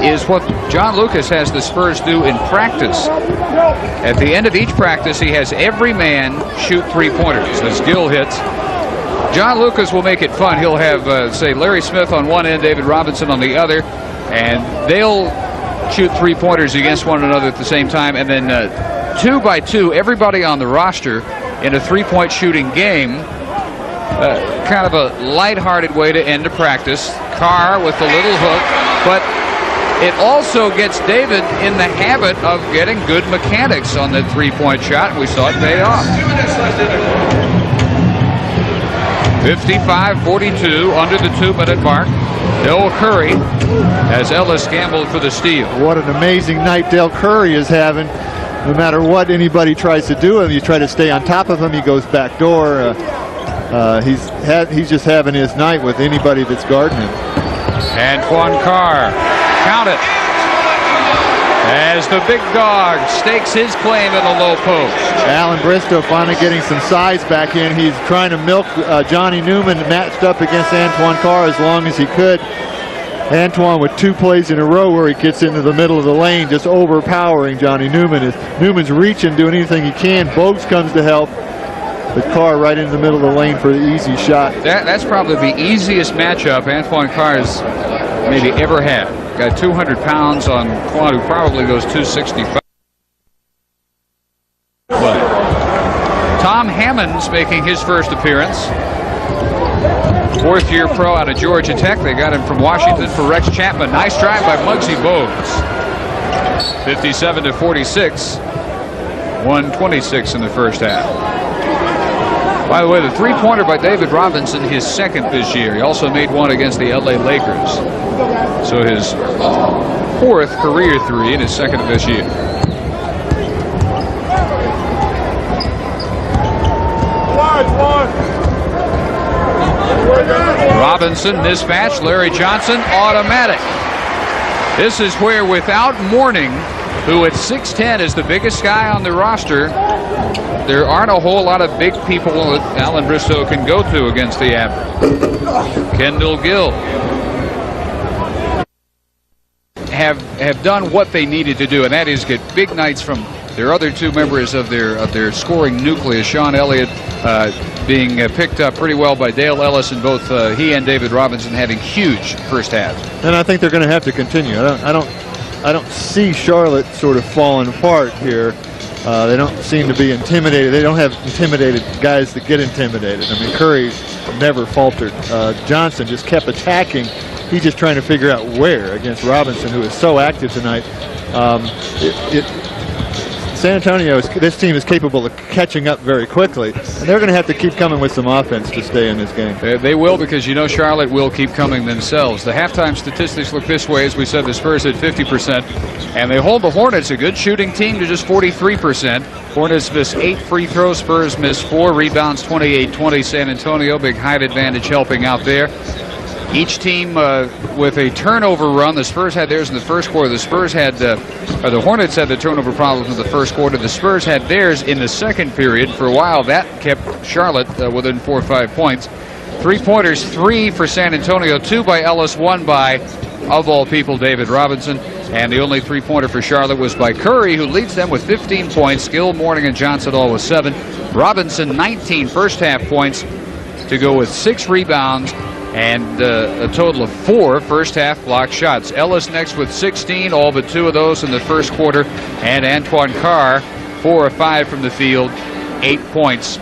is what John Lucas has the Spurs do in practice. At the end of each practice, he has every man shoot 3-pointers as Gill hits. John Lucas will make it fun. He'll have, say, Larry Smith on one end, David Robinson on the other, and they'll shoot 3-pointers against one another at the same time, and then 2 by 2, everybody on the roster in a 3-point shooting game. Kind of a lighthearted way to end a practice. Carr with the little hook, but it also gets David in the habit of getting good mechanics on that 3-point shot. We saw it pay off. 55-42 under the 2-minute mark. Del Curry as Ellis gambled for the steal. What an amazing night Del Curry is having. No matter what anybody tries to do, and you try to stay on top of him, he goes back door. He's just having his night with anybody that's guarding him. Antoine Carr, count it, as the big dog stakes his claim in the low post. Alan Bristow finally getting some size back in. He's trying to milk Johnny Newman, matched up against Antoine Carr as long as he could. Antoine with 2 plays in a row where he gets into the middle of the lane, just overpowering Johnny Newman. As Newman's reaching, doing anything he can. Bogues comes to help, but Carr right in the middle of the lane for the easy shot. That's probably the easiest matchup Antoine Carr has maybe ever had. Got 200 pounds on Quan, who probably goes 265. But Tom Hammond's making his first appearance. 4th-year pro out of Georgia Tech. They got him from Washington for Rex Chapman. Nice drive by Muggsy Bogues. 57-46. 1:26 in the first half. By the way, the 3-pointer by David Robinson, his 2nd this year. He also made 1 against the LA Lakers. So his 4th career 3 and his 2nd of this year. Robinson, mismatch. Larry Johnson, automatic. This is where, without Mourning, who at 6'10" is the biggest guy on the roster, there aren't a whole lot of big people that Alan Bristow can go to against the Admiral. Kendall Gill have done what they needed to do, and that is get big nights from their other two members of their scoring nucleus. Sean Elliott being picked up pretty well by Dale Ellis, and both he and David Robinson having huge first halves. And I think they're going to have to continue. I don't see Charlotte sort of falling apart here. They don't seem to be intimidated. They don't have intimidated guys that get intimidated. I mean, Curry never faltered. Johnson just kept attacking. He's just trying to figure out where against Robinson, who is so active tonight. San Antonio, this team is capable of catching up very quickly, and they're going to have to keep coming with some offense to stay in this game. They will, because you know Charlotte will keep coming themselves. The halftime statistics look this way. As we said, the Spurs at 50%, and they hold the Hornets, a good shooting team, to just 43%. Hornets miss 8 free throws. Spurs miss 4. Rebounds 28-20. San Antonio, big height advantage helping out there. Each team with a turnover run. The Spurs had theirs in the first quarter. The Spurs had, the Hornets had the turnover problems in the first quarter. The Spurs had theirs in the second period. For a while, that kept Charlotte within 4 or 5 points. 3-pointers, 3 for San Antonio, 2 by Ellis, 1 by, of all people, David Robinson. And the only 3-pointer for Charlotte was by Curry, who leads them with 15 points. Gill, Mourning, and Johnson all with 7. Robinson, 19 first half points to go with 6 rebounds. And a total of 4 first half block shots. Ellis next with 16, all but 2 of those in the first quarter. And Antoine Carr, 4 or 5 from the field, 8 points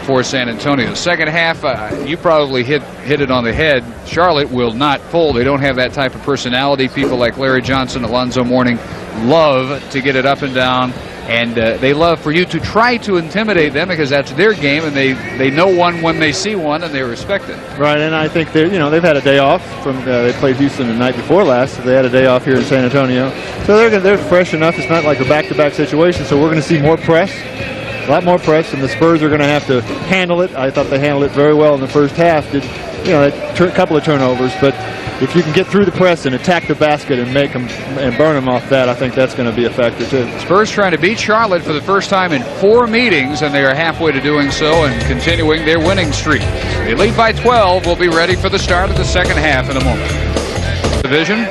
for San Antonio. Second half, you probably hit it on the head. Charlotte will not fold. They don't have that type of personality. People like Larry Johnson, Alonzo Mourning love to get it up and down. And they love for you to try to intimidate them, because that's their game, and they know one when they see one, and they respect it. Right, and I think they've had a day off from they played Houston the night before last. So they had a day off here in San Antonio, so they're fresh enough. It's not like a back-to-back situation. So we're going to see more press, a lot more press, and the Spurs are going to have to handle it. I thought they handled it very well in the first half. Did a couple of turnovers, but if you can get through the press and attack the basket and make them and burn them off that, I think that's going to be a factor too. Spurs trying to beat Charlotte for the first time in 4 meetings, and they are halfway to doing so and continuing their winning streak. They lead by 12. We'll be ready for the start of the second half in a moment. Division,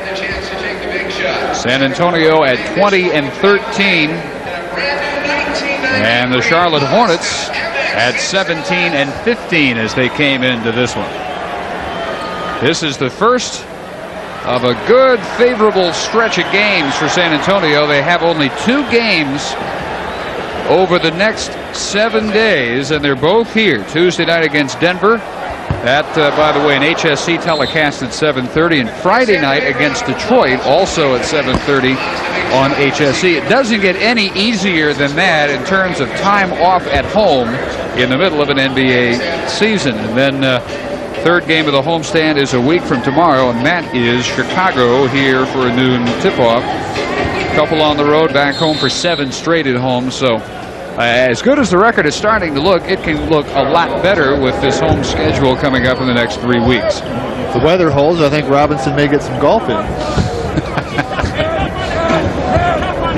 San Antonio at 20-13, and the Charlotte Hornets at 17-15 as they came into this one. This is the first of a good, favorable stretch of games for San Antonio. They have only 2 games over the next 7 days, and they're both here. Tuesday night against Denver. That, by the way, an HSC telecast at 7:30, and Friday night against Detroit, also at 7:30 on HSC. It doesn't get any easier than that in terms of time off at home in the middle of an NBA season. And then third game of the homestand is a week from tomorrow, and that is Chicago here for a noon tip-off. Couple on the road, back home for 7 straight at home. So as good as the record is starting to look, it can look a lot better with this home schedule coming up in the next 3 weeks. If the weather holds, I think Robinson may get some golf in.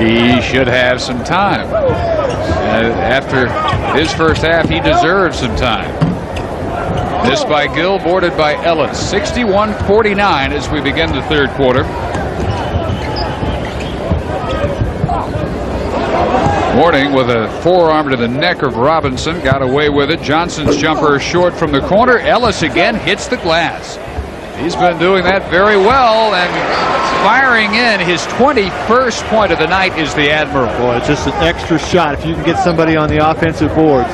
He should have some time. After his first half, he deserves some time. Missed by Gill, boarded by Ellis. 61-49 as we begin the third quarter. Mourning with a forearm to the neck of Robinson. Got away with it. Johnson's jumper short from the corner. Ellis again hits the glass. He's been doing that very well, and firing in his 21st point of the night is the Admiral. Boy, it's just an extra shot if you can get somebody on the offensive boards.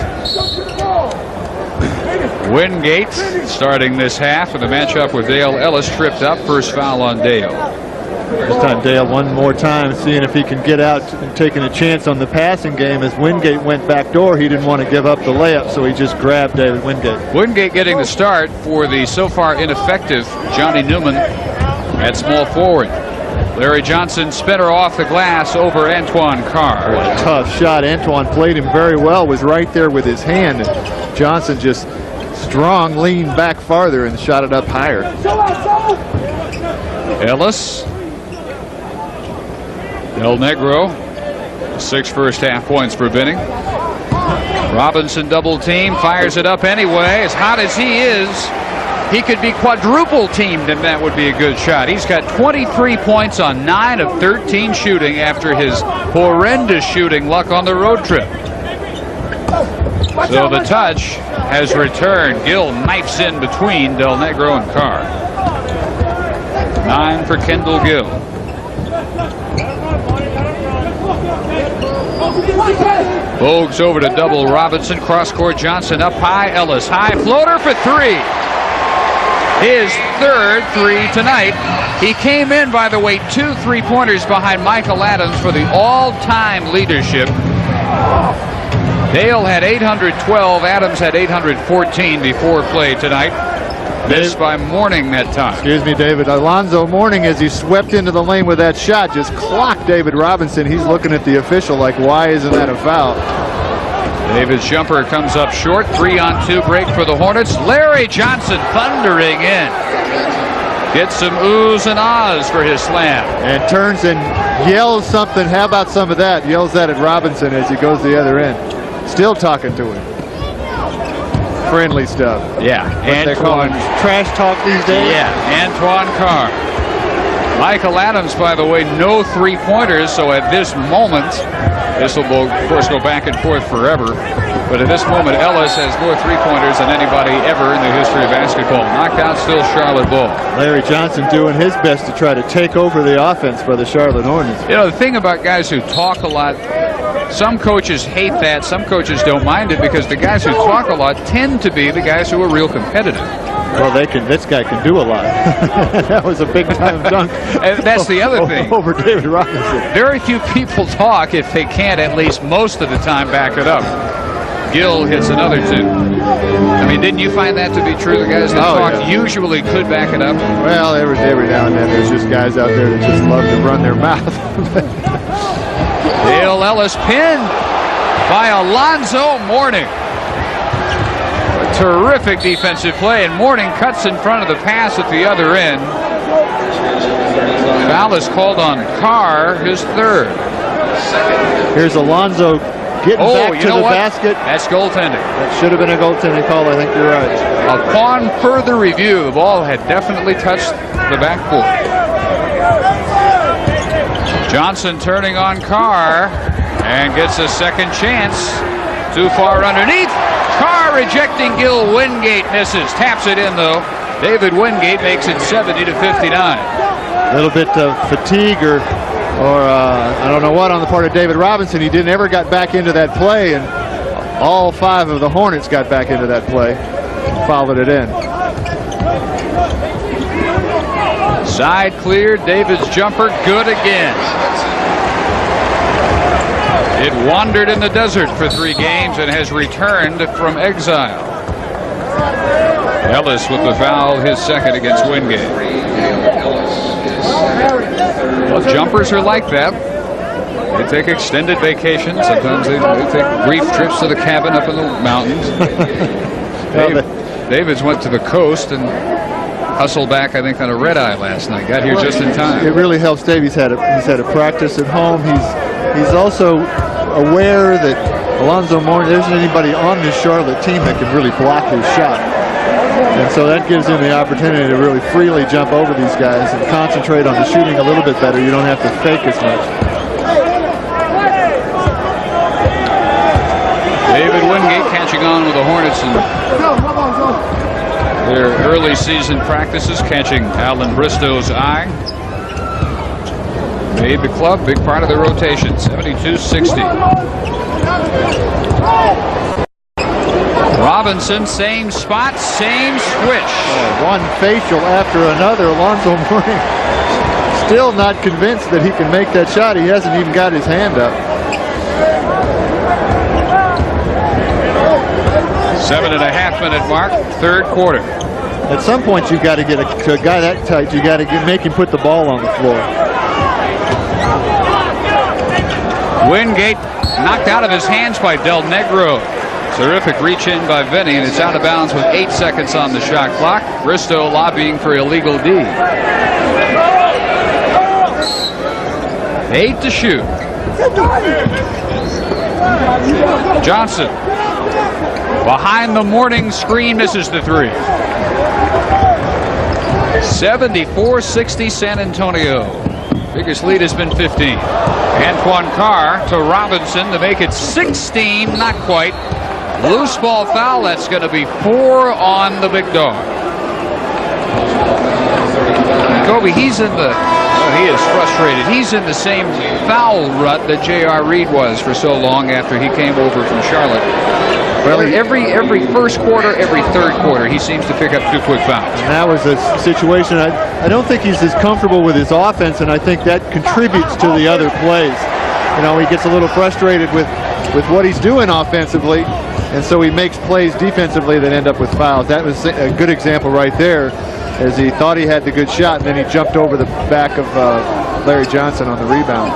Wingate starting this half, and the matchup with Dale Ellis tripped up. First foul on Dale. This time Dale one more time, seeing if he can get out and taking a chance on the passing game. As Wingate went back door, he didn't want to give up the layup, so he just grabbed David Wingate. Wingate getting the start for the so far ineffective Johnny Newman at small forward. Larry Johnson spinner off the glass over Antoine Carr. What a tough shot. Antoine played him very well, was right there with his hand. And Johnson just Strong leaned back farther and shot it up higher. Ellis. Del Negro. 6 first half points for Benning. Robinson double team, fires it up anyway. As hot as he is, he could be quadruple teamed and that would be a good shot. He's got 23 points on 9 of 13 shooting after his horrendous shooting luck on the road trip. So the touch has returned. Gill knifes in between Del Negro and Carr. 9 for Kendall Gill. Bogues over to double Robinson. Cross-court Johnson up high. Ellis high floater for 3. His third 3 tonight. He came in, by the way, 2 3-pointers behind Michael Adams for the all-time leadership. Dale had 812. Adams had 814 before play tonight. Missed by Mourning that time. Excuse me, David. Alonzo Mourning, as he swept into the lane with that shot, just clocked David Robinson. He's looking at the official like, why isn't that a foul? David's jumper comes up short. 3-on-2 break for the Hornets. Larry Johnson thundering in. Gets some oohs and ahs for his slam. And turns and yells something. How about some of that? Yells that at Robinson as he goes the other end. Still talking to him. Friendly stuff. Yeah. They're calling trash talk these days. Yeah. Antoine Carr. Michael Adams, by the way, no 3-pointers. So at this moment, this will, of course, go back and forth forever. But at this moment, Ellis has more 3-pointers than anybody ever in the history of basketball. Knocked out still Charlotte Bull. Larry Johnson doing his best to try to take over the offense for the Charlotte Hornets. You know, the thing about guys who talk a lot, some coaches hate that. Some coaches don't mind it because the guys who talk a lot tend to be the guys who are real competitive. Well, this guy can do a lot. That was a big-time dunk. And that's the other thing. Over David Robinson. Very few people talk if they can't at least most of the time back it up. Gill hits another 2. I mean, didn't you find that to be true? The guys that talk usually could back it up. Well, every now and then there's just guys out there that just love to run their mouth. Dale Ellis pinned by Alonzo Mourning. A terrific defensive play, and Mourning cuts in front of the pass at the other end. Foul is called on Carr, his 3rd. Here's Alonzo getting back to the basket. That's goaltending. That should have been a goaltending call. I think you're right. Upon further review, the ball had definitely touched the backboard. Johnson turning on Carr and gets a second chance. Too far underneath. Carr rejecting Gill. Wingate misses. Taps it in, though. David Wingate makes it 70-59. A little bit of fatigue or I don't know what on the part of David Robinson. He never got back into that play, and all 5 of the Hornets got back into that play. Followed it in. Side cleared. David's jumper good again. It wandered in the desert for 3 games and has returned from exile. Ellis with the foul, his 2nd against Wingate. Well, jumpers are like that. They take extended vacations. Sometimes they take brief trips to the cabin up in the mountains. David's went to the coast and hustled back, I think, on a red-eye last night. Got here just in time. It really helps Dave. He's had a practice at home. He's also aware that Alonzo Mourning, there isn't anybody on this Charlotte team that can really block his shot. And so that gives him the opportunity to really freely jump over these guys and concentrate on the shooting a little bit better. You don't have to fake as much. David Wingate catching on with the Hornets in their early season practices, catching Alan Bristow's eye. Made the club big part of the rotation. 72-60. Robinson, same spot, same switch. One facial after another. Alonzo Mourning still not convinced that he can make that shot. He hasn't even got his hand up. 7.5-minute mark, 3rd quarter. At some point, you've got to get a guy that tight. You got to make him put the ball on the floor. Wingate knocked out of his hands by Del Negro. Terrific reach in by Vinny, and it's out of bounds with 8 seconds on the shot clock. Bristow lobbying for illegal D. 8 to shoot. Johnson behind the Mourning screen, misses the three. 74-60 San Antonio. Biggest lead has been 15. Antoine Carr to Robinson to make it 16, not quite. Loose ball foul, that's going to be 4 on the big dog. Kobe, he's in the, he is frustrated. He's in the same foul rut that J.R. Reed was for so long after he came over from Charlotte. Well, every first quarter, every third quarter, he seems to pick up 2 quick fouls. And that was a situation, I don't think he's as comfortable with his offense, and I think that contributes to the other plays. You know, he gets a little frustrated with what he's doing offensively, and so he makes plays defensively that end up with fouls. That was a good example right there, as he thought he had the good shot, and then he jumped over the back of Larry Johnson on the rebound.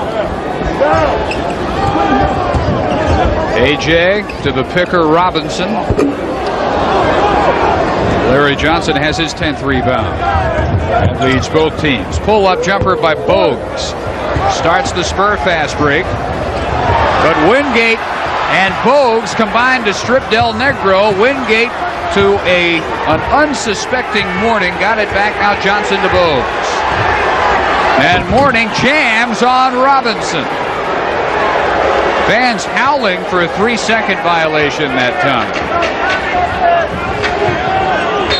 AJ to the picker Robinson. Larry Johnson has his 10th rebound. That leads both teams. Pull-up jumper by Bogues. Starts the Spur fast break. But Wingate and Bogues combined to strip Del Negro. Wingate to an unsuspecting Mourning. Got it back. Now Johnson to Bogues. And Mourning jams on Robinson. Fans howling for a 3-second violation that time.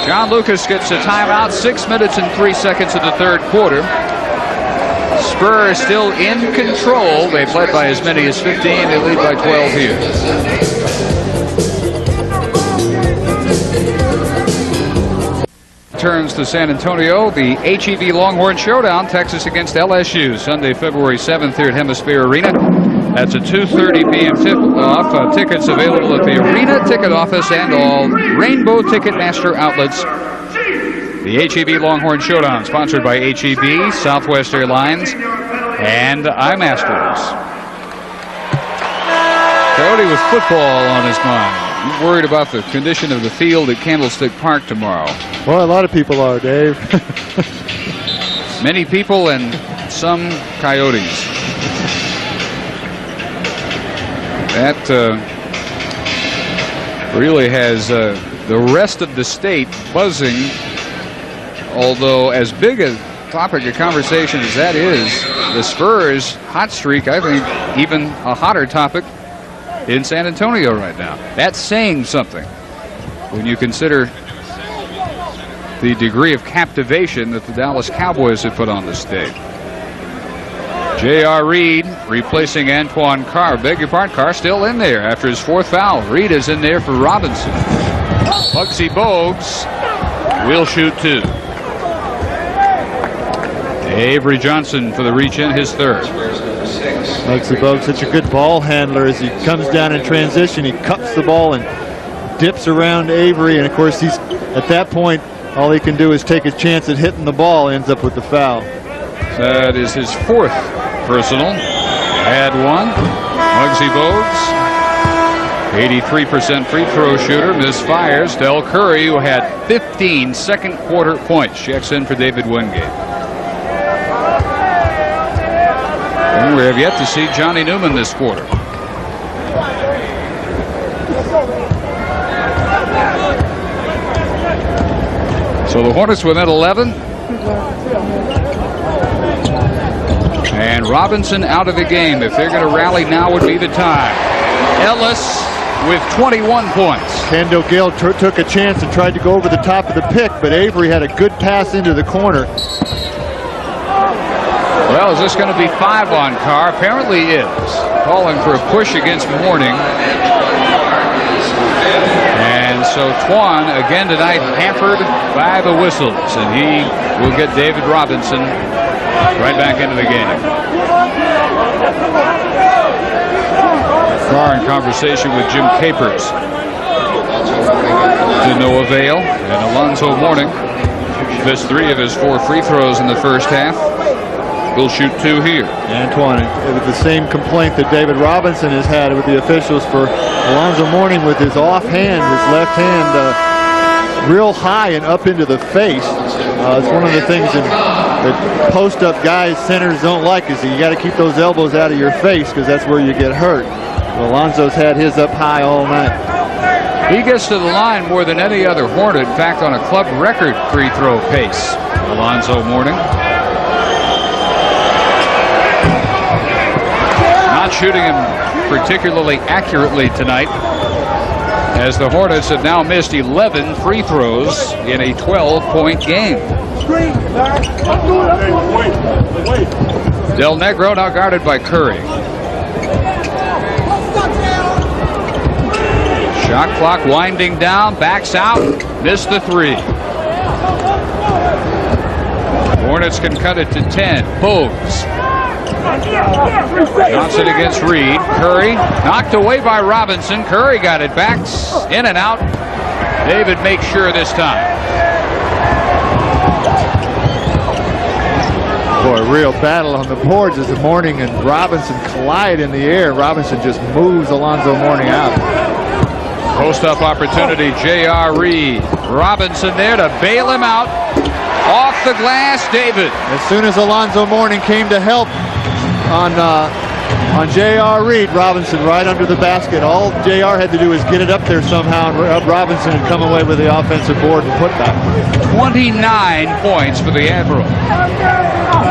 John Lucas gets a timeout. 6 minutes and 3 seconds of the third quarter. Spurs still in control. They've led by as many as 15. They lead by 12 here. Turns to San Antonio. The HEB Longhorn Showdown. Texas against LSU. Sunday, February 7th here at Hemisphere Arena. That's a 2:30 p.m. tip-off. Tickets available at the Arena Ticket Office and all Rainbow Ticketmaster outlets. The HEB Longhorn Showdown, sponsored by HEB, Southwest Airlines, and iMasters. Coyote with football on his mind. He's worried about the condition of the field at Candlestick Park tomorrow. Well, a lot of people are, Dave. Many people and some Coyotes. That really has the rest of the state buzzing, although as big a topic of conversation as that is, the Spurs hot streak, I think even a hotter topic in San Antonio right now. That's saying something when you consider the degree of captivation that the Dallas Cowboys have put on the state. J.R. Reed replacing Antoine Carr. Beg your pardon, Carr still in there after his 4th foul. Reed is in there for Robinson. Muggsy Bogues will shoot 2. Avery Johnson for the reach in, his 3rd. Muggsy Bogues, such a good ball handler. As he comes down in transition, he cups the ball and dips around Avery, and of course he's at that point all he can do is take a chance at hitting the ball. Ends up with the foul. That is his 4th personal. Add 1. Muggsy Bogues, 83% free throw shooter, misfires. Del Curry, who had 15 second quarter points, checks in for David Wingate. And we have yet to see Johnny Newman this quarter. So the Hornets within 11. And Robinson out of the game. If they're going to rally, now would be the time. Ellis with 21 points. Kendall Gill took a chance and tried to go over the top of the pick, but Avery had a good pass into the corner. Well, is this going to be 5 on Carr? Apparently is. Calling for a push against Mourning. And so Twan again tonight hampered by the whistles, and he will get David Robinson right back into the game. Carr in conversation with Jim Capers. To no avail. And Alonzo Mourning missed 3 of his 4 free throws in the first half. will shoot 2 here. Antoine, with the same complaint that David Robinson has had with the officials for Alonzo Mourning with his offhand, his left hand real high and up into the face. It's one of the things that post-up guys, centers don't like, is that you got to keep those elbows out of your face because that's where you get hurt. Well, Alonzo's had his up high all night. He gets to the line more than any other Hornet. In fact, on a club record free throw pace. Alonzo Mourning. Not shooting him particularly accurately tonight, as the Hornets have now missed 11 free throws in a 12-point game. Del Negro now guarded by Curry. Shot clock winding down, backs out, missed the 3. Hornets can cut it to 10. Bogues. Johnson against Reed. Curry knocked away by Robinson. Curry got it back, in and out. David makes sure this time. Boy, a real battle on the boards as the Mourning and Robinson collide in the air. Robinson just moves Alonzo Mourning out. Post-up opportunity, J.R. Reed. Robinson there to bail him out. Off the glass, David. As soon as Alonzo Mourning came to help on J.R. Reed, Robinson right under the basket. All J.R. had to do was get it up there somehow, and Robinson had come away with the offensive board and putback. 29 points for the Admiral.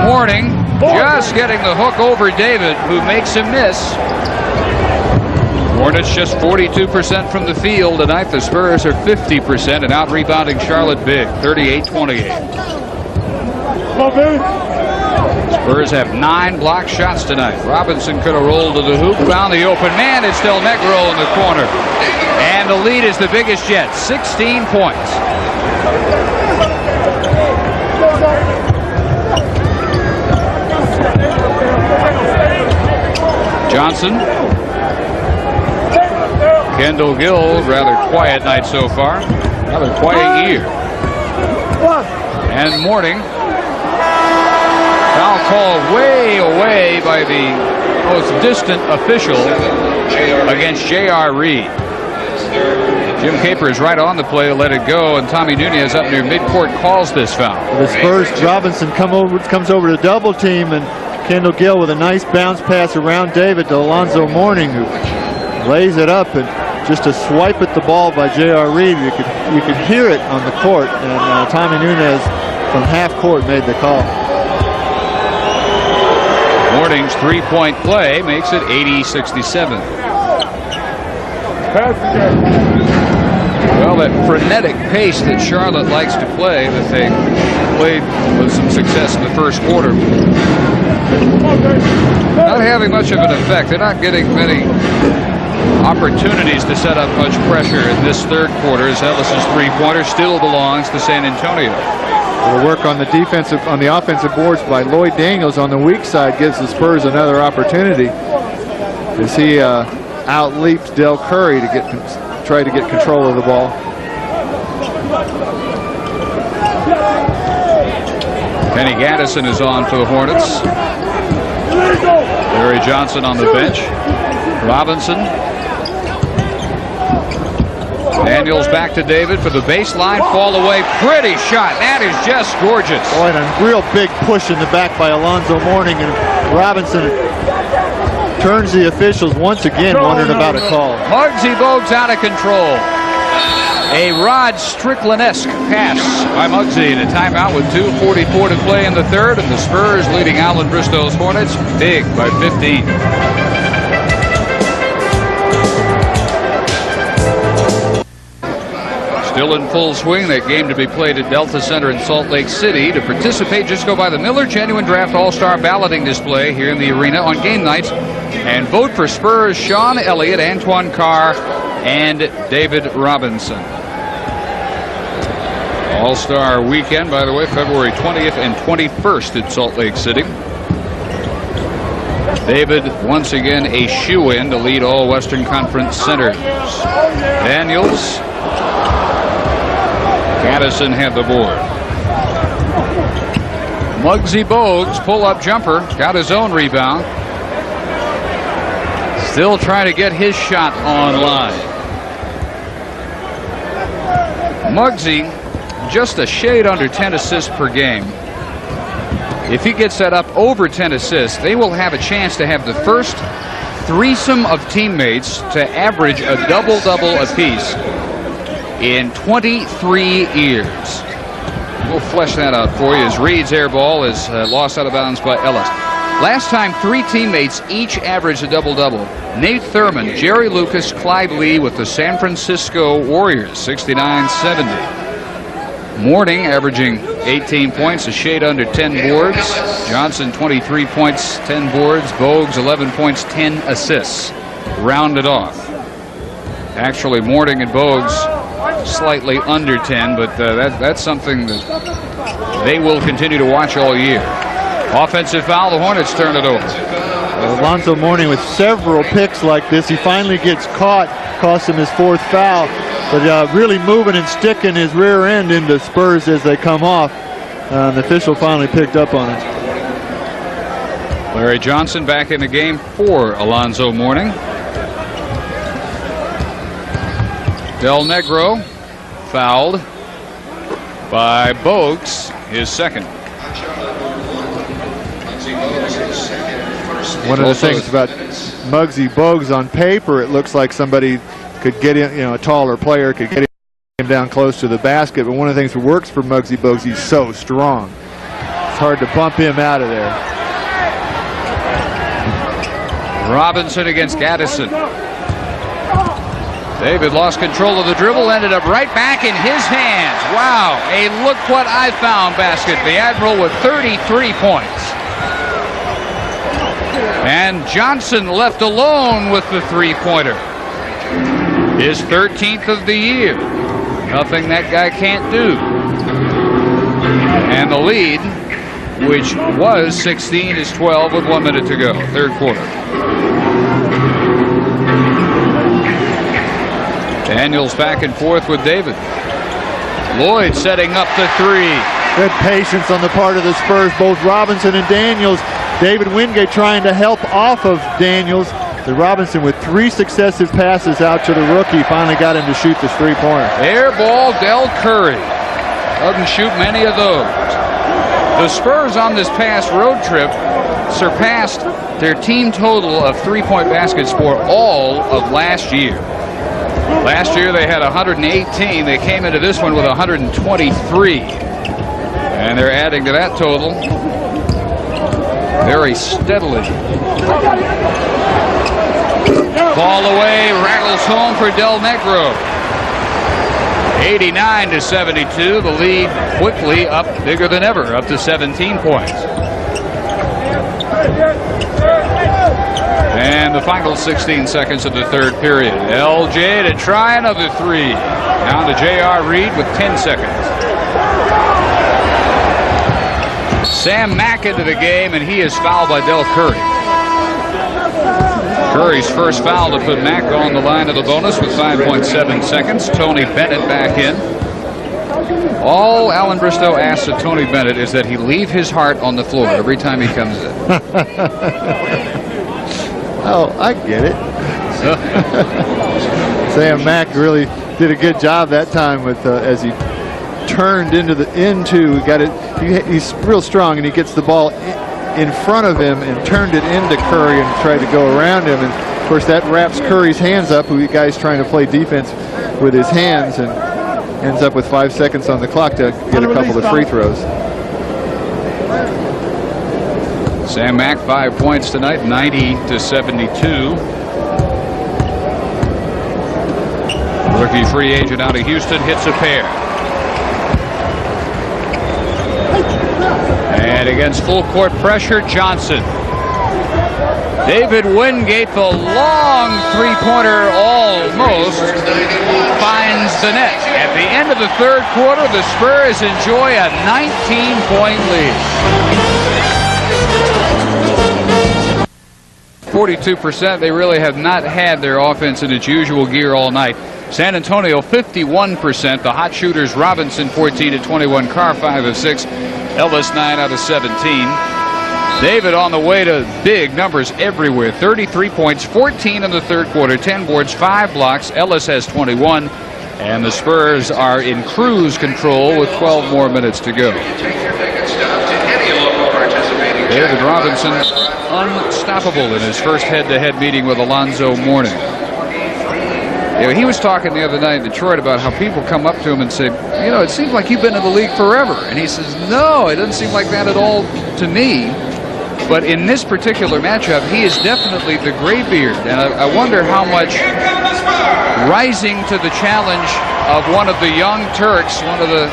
Mourning just getting the hook over David, who makes him miss. Hornets just 42% from the field tonight. The Spurs are 50% and out rebounding Charlotte big, 38-28. Spurs have 9 block shots tonight. Robinson could have rolled to the hoop, found the open man. It's Del Negro in the corner. And the lead is the biggest yet, 16 points. Johnson. Kendall Gill, rather quiet night so far. Rather quiet year. And Mourning. Foul call way away by the most distant official against J.R. Reed. Jim Capers right on the play, let it go, and Tommy Nunez up near midcourt calls this foul. The Spurs, Robinson comes over to double team, and Kendall Gill with a nice bounce pass around David to Alonzo Mourning, who lays it up, and just a swipe at the ball by J.R. Reed. You could hear it on the court, and Tommy Nunez from half court made the call. Mourning's three-point play makes it 80-67. Well, that frenetic pace that Charlotte likes to play, that they played with some success in the first quarter, not having much of an effect. They're not getting many opportunities to set up much pressure in this third quarter, as Ellis's three-pointer still belongs to San Antonio. The work on the offensive boards by Lloyd Daniels on the weak side gives the Spurs another opportunity as he outleaps Del Curry to try to get control of the ball. Kenny Gaddison is on for the Hornets. Larry Johnson on the bench. Robinson. Daniels back to David for the baseline, fall away, pretty shot. That is just gorgeous. Boy, and a real big push in the back by Alonzo Mourning, and Robinson turns the officials once again wondering about a call. Muggsy Bogues out of control. A Rod Strickland-esque pass by Muggsy, and a timeout with 2:44 to play in the third, and the Spurs leading Alan Bristow's Hornets big by 15. Still in full swing, that game to be played at Delta Center in Salt Lake City. To participate, just go by the Miller Genuine Draft All-Star balloting display here in the arena on game nights and vote for Spurs Sean Elliott, Antoine Carr, and David Robinson. All-Star weekend, by the way, February 20th and 21st in Salt Lake City. David, once again, a shoe-in to lead all Western Conference centers. Daniels. Gaddison had the board. Muggsy Bogues, pull-up jumper, got his own rebound. Still trying to get his shot online. Muggsy, just a shade under 10 assists per game. If he gets that up over 10 assists, they will have a chance to have the first threesome of teammates to average a double-double apiece in 23 years. We'll flesh that out for you as Reed's air ball is lost out of bounds by Ellis. Last time 3 teammates each averaged a double-double. Nate Thurman, Jerry Lucas, Clyde Lee with the San Francisco Warriors, 69-70. Mourning averaging 18 points, a shade under 10 boards. Johnson 23 points, 10 boards. Bogues 11 points, 10 assists. Rounded off. Actually, Mourning and Bogues slightly under 10, but that's something that they will continue to watch all year. Offensive foul, the Hornets turn it over. Alonzo Mourning with several picks like this. He finally gets caught, costs him his 4th foul, but really moving and sticking his rear end into Spurs as they come off. The official finally picked up on it. Larry Johnson back in the game for Alonzo Mourning. Del Negro fouled by Bogues, his second. One of the things about Muggsy Bogues, on paper, it looks like somebody could get in, a taller player could get him down close to the basket. But one of the things that works for Muggsy Bogues, he's so strong. It's hard to bump him out of there. Robinson against Gaddison. David lost control of the dribble, ended up right back in his hands. Wow, a look what I found basket. The Admiral with 33 points. And Johnson left alone with the three-pointer. His 13th of the year. Nothing that guy can't do. And the lead, which was 16, is 12 with 1 minute to go. Third quarter. Daniels back and forth with David. Lloyd setting up the 3. Good patience on the part of the Spurs, both Robinson and Daniels. David Wingate trying to help off of Daniels. The Robinson with 3 successive passes out to the rookie finally got him to shoot this 3-pointer. Air ball, Del Curry. Doesn't shoot many of those. The Spurs on this past road trip surpassed their team total of 3-point baskets for all of last year. Last year they had 118. They came into this one with 123. And they're adding to that total very steadily. Ball away, rattles home for Del Negro. 89-72. The lead quickly up bigger than ever, up to 17 points. And the final 16 seconds of the third period. LJ to try another 3. Down to J.R. Reed with 10 seconds. Sam Mack into the game, and he is fouled by Del Curry. Curry's first foul to put Mack on the line of the bonus with 5.7 seconds. Tony Bennett back in. All Alan Bristow asks of Tony Bennett is that he leave his heart on the floor every time he comes in. Oh, I get it. Sam Mack really did a good job that time with as he turned he's real strong, and he gets the ball in front of him and turned it into Curry and tried to go around him, and of course that wraps Curry's hands up, who the guy's trying to play defense with his hands, and ends up with 5 seconds on the clock to get a couple of free throws. Sam Mack 5 points tonight, 90-72. Rookie free agent out of Houston hits a pair. And against full court pressure, Johnson. David Wingate, the long three-pointer almost finds the net. At the end of the third quarter, the Spurs enjoy a 19-point lead. 42%. They really have not had their offense in its usual gear all night. San Antonio 51%. The hot shooters Robinson 14 of 21, Carr 5 of 6. Ellis 9 out of 17. David on the way to big numbers everywhere. 33 points, 14 in the third quarter, 10 boards, 5 blocks. Ellis has 21. And the Spurs are in cruise control with 12 more minutes to go. David Robinson unstoppable in his first head-to-head meeting with Alonzo Mourning. You know, he was talking the other night in Detroit about how people come up to him and say, you know, it seems like you've been in the league forever. And he says, no, it doesn't seem like that at all to me. But in this particular matchup, he is definitely the graybeard. And I wonder how much rising to the challenge of one of the young Turks, one of the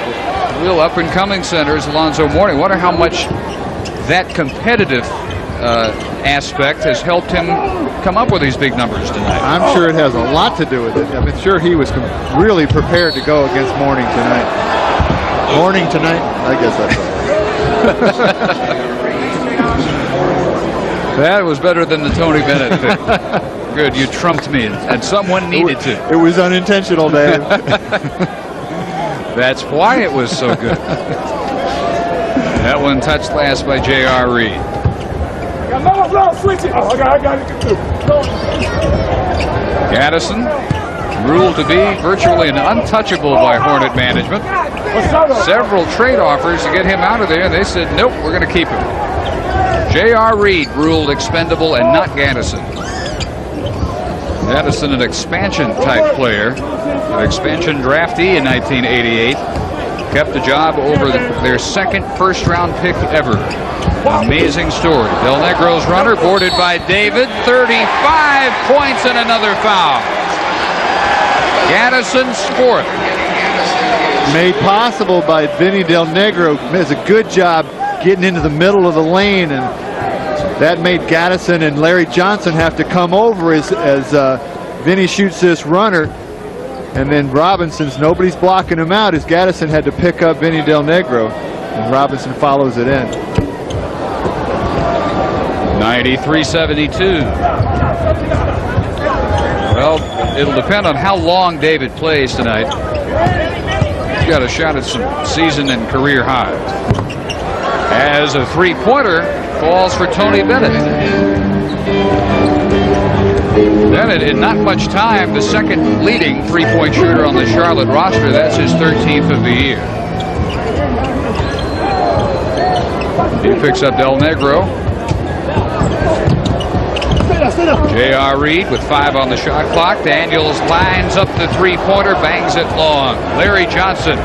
real up-and-coming centers, Alonzo Mourning, wonder how much that competitive aspect has helped him come up with these big numbers tonight. I'm sure it has a lot to do with it. I'm sure he was really prepared to go against Mourning tonight. Mourning tonight? I guess that's right. That was better than the Tony Bennett pick. Good, you trumped me, and someone needed to. It was unintentional, Dave. That's why it was so good. That one touched last by J.R. Reed. Gaddison ruled to be virtually an untouchable by Hornet management. Several trade offers to get him out of there, and they said, nope, we're going to keep him. J.R. Reed ruled expendable and not Gaddison. Gaddison, an expansion-type player, an expansion draftee in 1988, kept the job over their second first-round pick ever. Amazing story. Del Negro's runner boarded by David. 35 points and another foul. Gaddison's fourth. Made possible by Vinny Del Negro. Does a good job getting into the middle of the lane, and that made Gaddison and Larry Johnson have to come over as Vinny shoots this runner. And then Robinson's, nobody's blocking him out, as Gaddison had to pick up Vinny Del Negro, and Robinson follows it in. 93-72. Well, it'll depend on how long David plays tonight. He's got a shot at some season and career highs. As a three-pointer falls for Tony Bennett. Bennett, in not much time, the second leading three-point shooter on the Charlotte roster. That's his 13th of the year. He picks up Del Negro. J.R. Reed with 5 on the shot clock. Daniels lines up the three-pointer, bangs it long. Larry Johnson.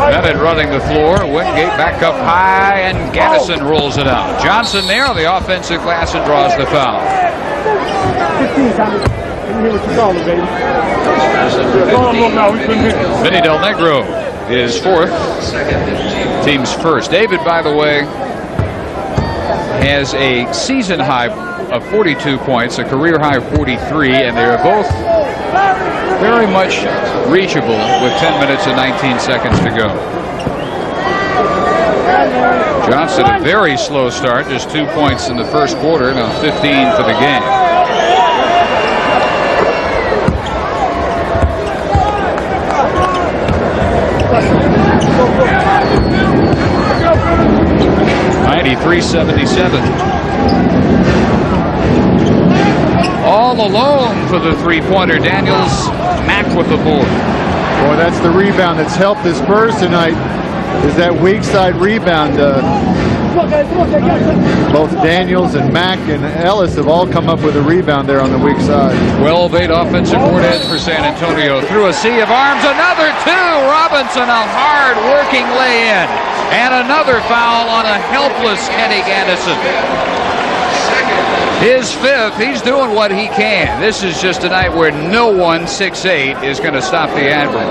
Bennett running the floor. Wingate back up high, and Gaddison rolls it out. Johnson there on the offensive glass and draws the foul. 15 times. Let me hear what you call it, baby. Vinny Del Negro is fourth. Team's first. David, by the way, has a season high of 42 points, a career high of 43, and they are both very much reachable with 10 minutes and 19 seconds to go. Johnson, a very slow start, just 2 points in the first quarter, now 15 for the game. .93-77. All alone for the three-pointer. Daniels, Mack with the board. Boy, that's the rebound that's helped the Spurs tonight, is that weak side rebound. Both Daniels and Mack and Ellis have all come up with a rebound there on the weak side. 12-8 offensive board ends for San Antonio. Through a sea of arms, another two. Robinson, a hard-working lay-in. And another foul on a helpless Kenny Gaddison. His fifth. He's doing what he can. This is just a night where no one 6'8" is going to stop the Admiral.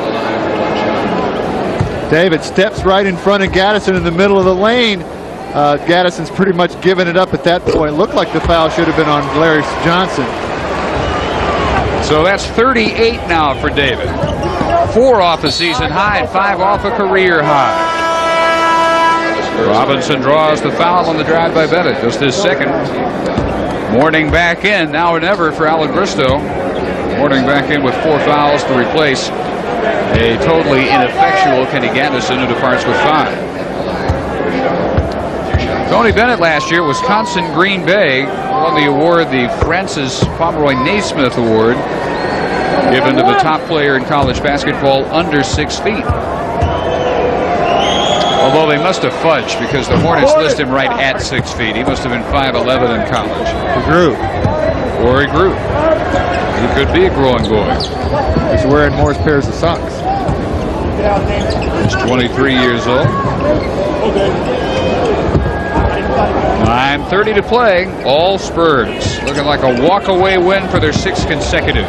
David steps right in front of Gaddison in the middle of the lane. Gaddison's pretty much given it up at that point. Looked like the foul should have been on Larry Johnson. So that's 38 now for David. 4 off a season high and 5 off a career high. Robinson draws the foul on the drive by Bennett, just his second. Mourning back in, now or never for Alan Bristow. Mourning back in with 4 fouls to replace A totally ineffectual Kenny Gannison, who departs with 5. Tony Bennett last year, Wisconsin Green Bay, won the award, the Francis Pomeroy Naismith Award, given to the top player in college basketball under 6 feet. Although they must have fudged, because the Hornets list him right at 6 feet. He must have been 5'11" in college. He grew. Or he grew. He could be a growing boy. He's wearing more pairs of socks. He's 23 years old. 9:30 to play. All Spurs. Looking like a walk-away win for their 6th consecutive.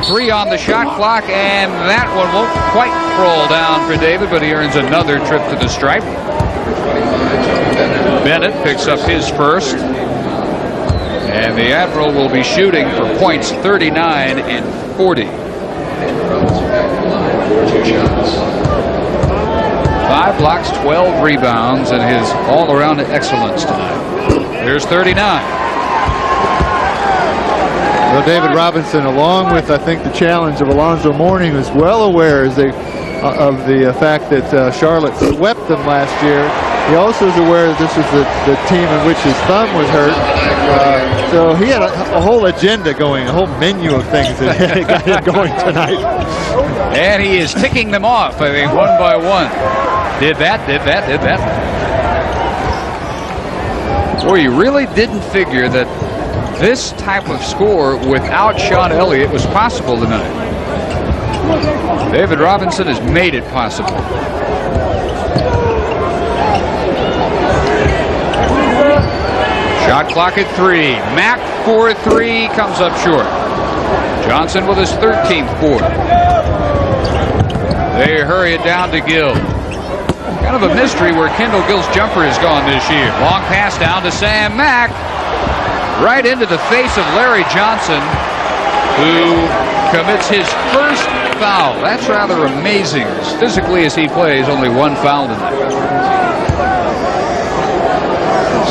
3 on the shot clock, and that one won't quite roll down for David, but he earns another trip to the stripe. Bennett picks up his first. And the Admiral will be shooting for points 39 and 40. 5 blocks, 12 rebounds, and his all-around excellence tonight. Here's 39. Well, David Robinson, along with, I think, the challenge of Alonzo Mourning, was well aware of the fact that Charlotte swept them last year. He also is aware that this was the team in which his thumb was hurt. So he had a whole agenda going, a whole menu of things that got him going tonight. And he is ticking them off, I think, one by one. Did that, did that, did that. Boy, you really didn't figure that this type of score without Sean Elliott was possible tonight. David Robinson has made it possible. Shot clock at 3. Mack for 3 comes up short. Johnson with his 13th quarter. They hurry it down to Gill. Kind of a mystery where Kendall Gill's jumper has gone this year. Long pass down to Sam Mack. Right into the face of Larry Johnson, who commits his first foul. That's rather amazing. As physically as he plays, only 1 foul tonight.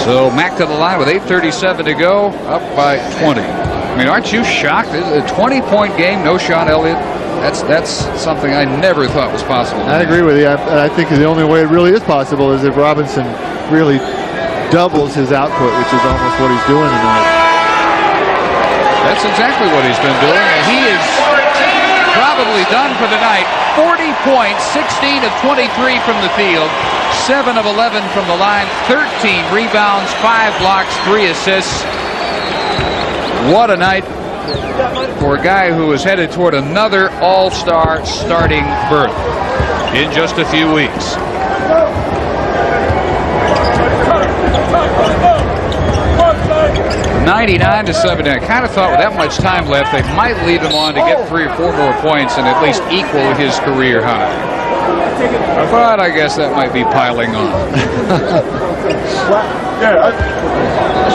So Mack to the line with 8:37 to go, up by 20. I mean, aren't you shocked? A 20-point game, no Sean Elliott. That's something I never thought was possible. I agree with you. I think the only way it really is possible is if Robinson really doubles his output, which is almost what he's doing tonight. That's exactly what he's been doing. And he is probably done for the night. 40 points, 16 of 23 from the field, 7 of 11 from the line, 13 rebounds, 5 blocks, 3 assists. What a night for a guy who is headed toward another all-star starting berth in just a few weeks. $99-70. I kind of thought with that much time left, they might leave him on to get 3 or 4 more points and at least equal his career high. But I guess that might be piling on.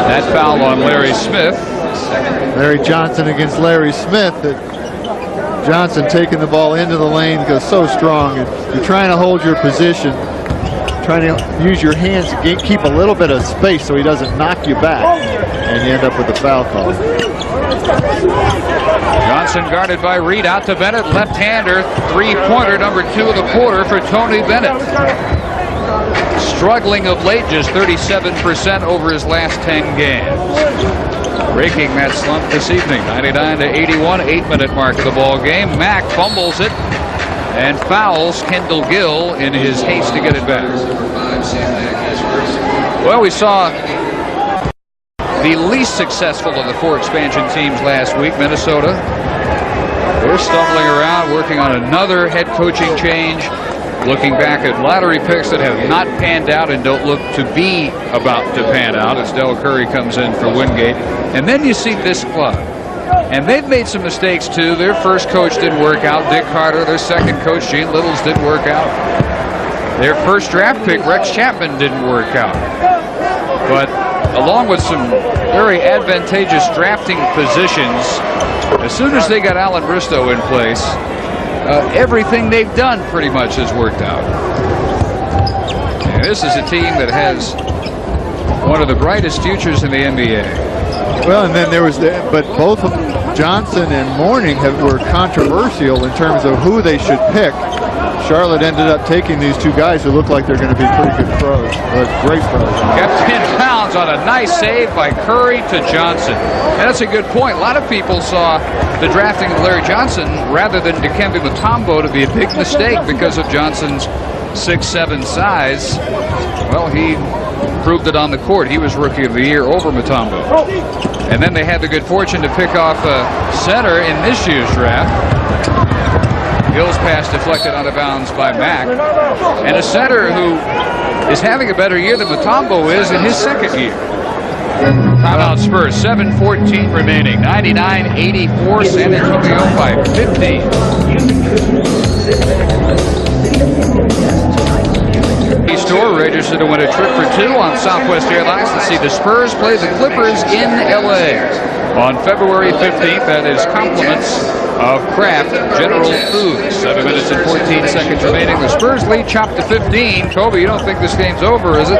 That foul on Larry Smith. Larry Johnson against Larry Smith. Johnson taking the ball into the lane goes so strong. You're trying to hold your position, trying to use your hands to keep a little bit of space so he doesn't knock you back, and you end up with a foul call. Johnson guarded by Reed, out to Bennett, left-hander, 3-pointer, number 2 of the quarter for Tony Bennett. Struggling of late, just 37% over his last 10 games. Breaking that slump this evening, 99-81, 8-minute mark of the ball game. Mack fumbles it and fouls Kendall Gill in his haste to get it back. Well, we saw the least successful of the 4 expansion teams last week, Minnesota. They're stumbling around, working on another head coaching change, looking back at lottery picks that have not panned out and don't look to be about to pan out as Del Curry comes in for Wingate. And then you see this club. And they've made some mistakes, too. Their first coach didn't work out, Dick Carter. Their second coach, Gene Littles, didn't work out. Their first draft pick, Rex Chapman, didn't work out. But along with some very advantageous drafting positions, as soon as they got Alan Bristow in place, everything they've done pretty much has worked out. And this is a team that has one of the brightest futures in the NBA. Well, and then there was, but both Johnson and Mourning were controversial in terms of who they should pick. Charlotte ended up taking these two guys who look like they're going to be pretty good pros, great pros. Kept in bounds on a nice save by Curry to Johnson. And that's a good point. A lot of people saw the drafting of Larry Johnson rather than Dikembe Mutombo to be a big mistake because of Johnson's 6'7" size. Well, he proved it on the court. He was Rookie of the Year over Mutombo. And then they had the good fortune to pick off a center in this year's draft. Hill's pass deflected out of bounds by Mack. And a center who is having a better year than Mutombo is in his second year. Timeout Spurs, 7:14 remaining. 99-84, San Antonio by 50. Store registered to win a trip for two on Southwest Airlines to see the Spurs play the Clippers in LA on February 15th. That is compliments of Kraft General Foods. 7 minutes and 14 seconds remaining. The Spurs lead chopped to 15. Kobe, you don't think this game's over, is it?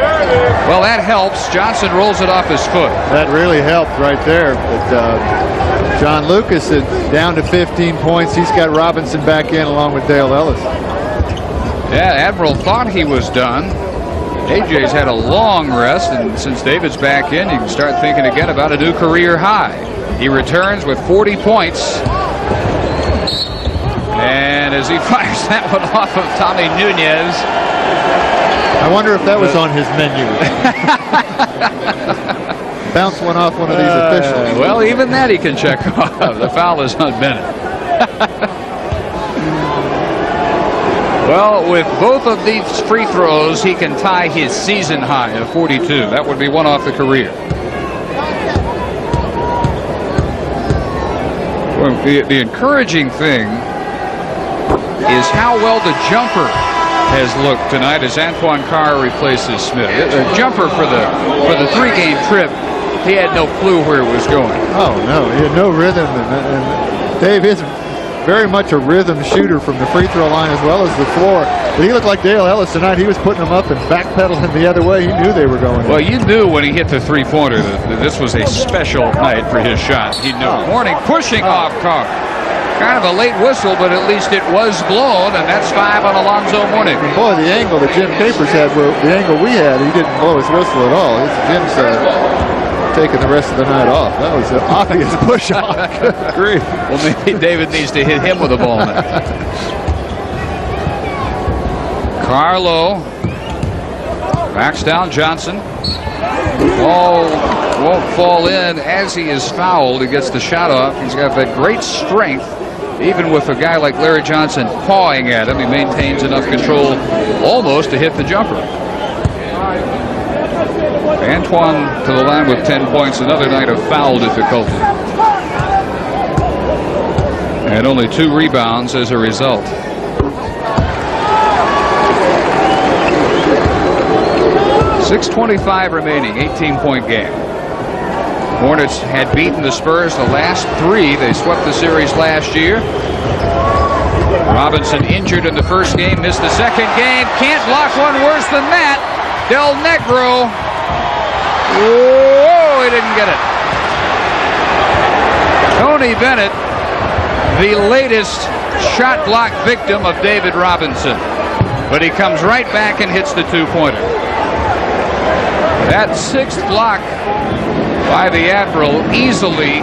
Well, that helps. Johnson rolls it off his foot. That really helped right there. But John Lucas is down to 15 points. He's got Robinson back in along with Dale Ellis. Yeah, Admiral thought he was done. AJ's had a long rest, and since David's back in, you can start thinking again about a new career high. He returns with 40 points. And as he fires that one off of Tommy Nunez. I wonder if that was on his menu. Bounce one off one of these officials. Well, even that he can check off. The foul is on Bennett. Well, with both of these free throws, he can tie his season high of 42. That would be one off the career. Well, the encouraging thing is how well the jumper has looked tonight as Antoine Carr replaces Smith. The jumper for the three-game trip, he had no clue where it was going. Oh, no. He had no rhythm. And Dave is very much a rhythm shooter from the free throw line as well as the floor. But he looked like Dale Ellis tonight. He was putting them up and backpedaling the other way. He knew they were going in. Well, you knew when he hit the three-pointer that this was a special night for his shot. He knew. Mourning pushing off Carr. Kind of a late whistle, but at least it was blown, and that's 5 on Alonzo Mourning. Boy, the angle that Jim Capers had, the angle we had, he didn't blow his whistle at all. Jim's taking the rest of the night off. That was an obvious push off. Great. Well, maybe David needs to hit him with a ball now. Carlo backs down Johnson. Ball won't fall in as he is fouled. He gets the shot off. He's got that great strength. Even with a guy like Larry Johnson pawing at him, he maintains enough control almost to hit the jumper. Antoine to the line with 10 points. Another night of foul difficulty. And only 2 rebounds as a result. .625 remaining, 18-point game. Hornets had beaten the Spurs the last 3. They swept the series last year. Robinson injured in the first game, missed the second game. Can't block one worse than that. Del Negro. Whoa, he didn't get it. Tony Bennett, the latest shot block victim of David Robinson. But he comes right back and hits the 2-pointer. That 6th block by the Admiral, easily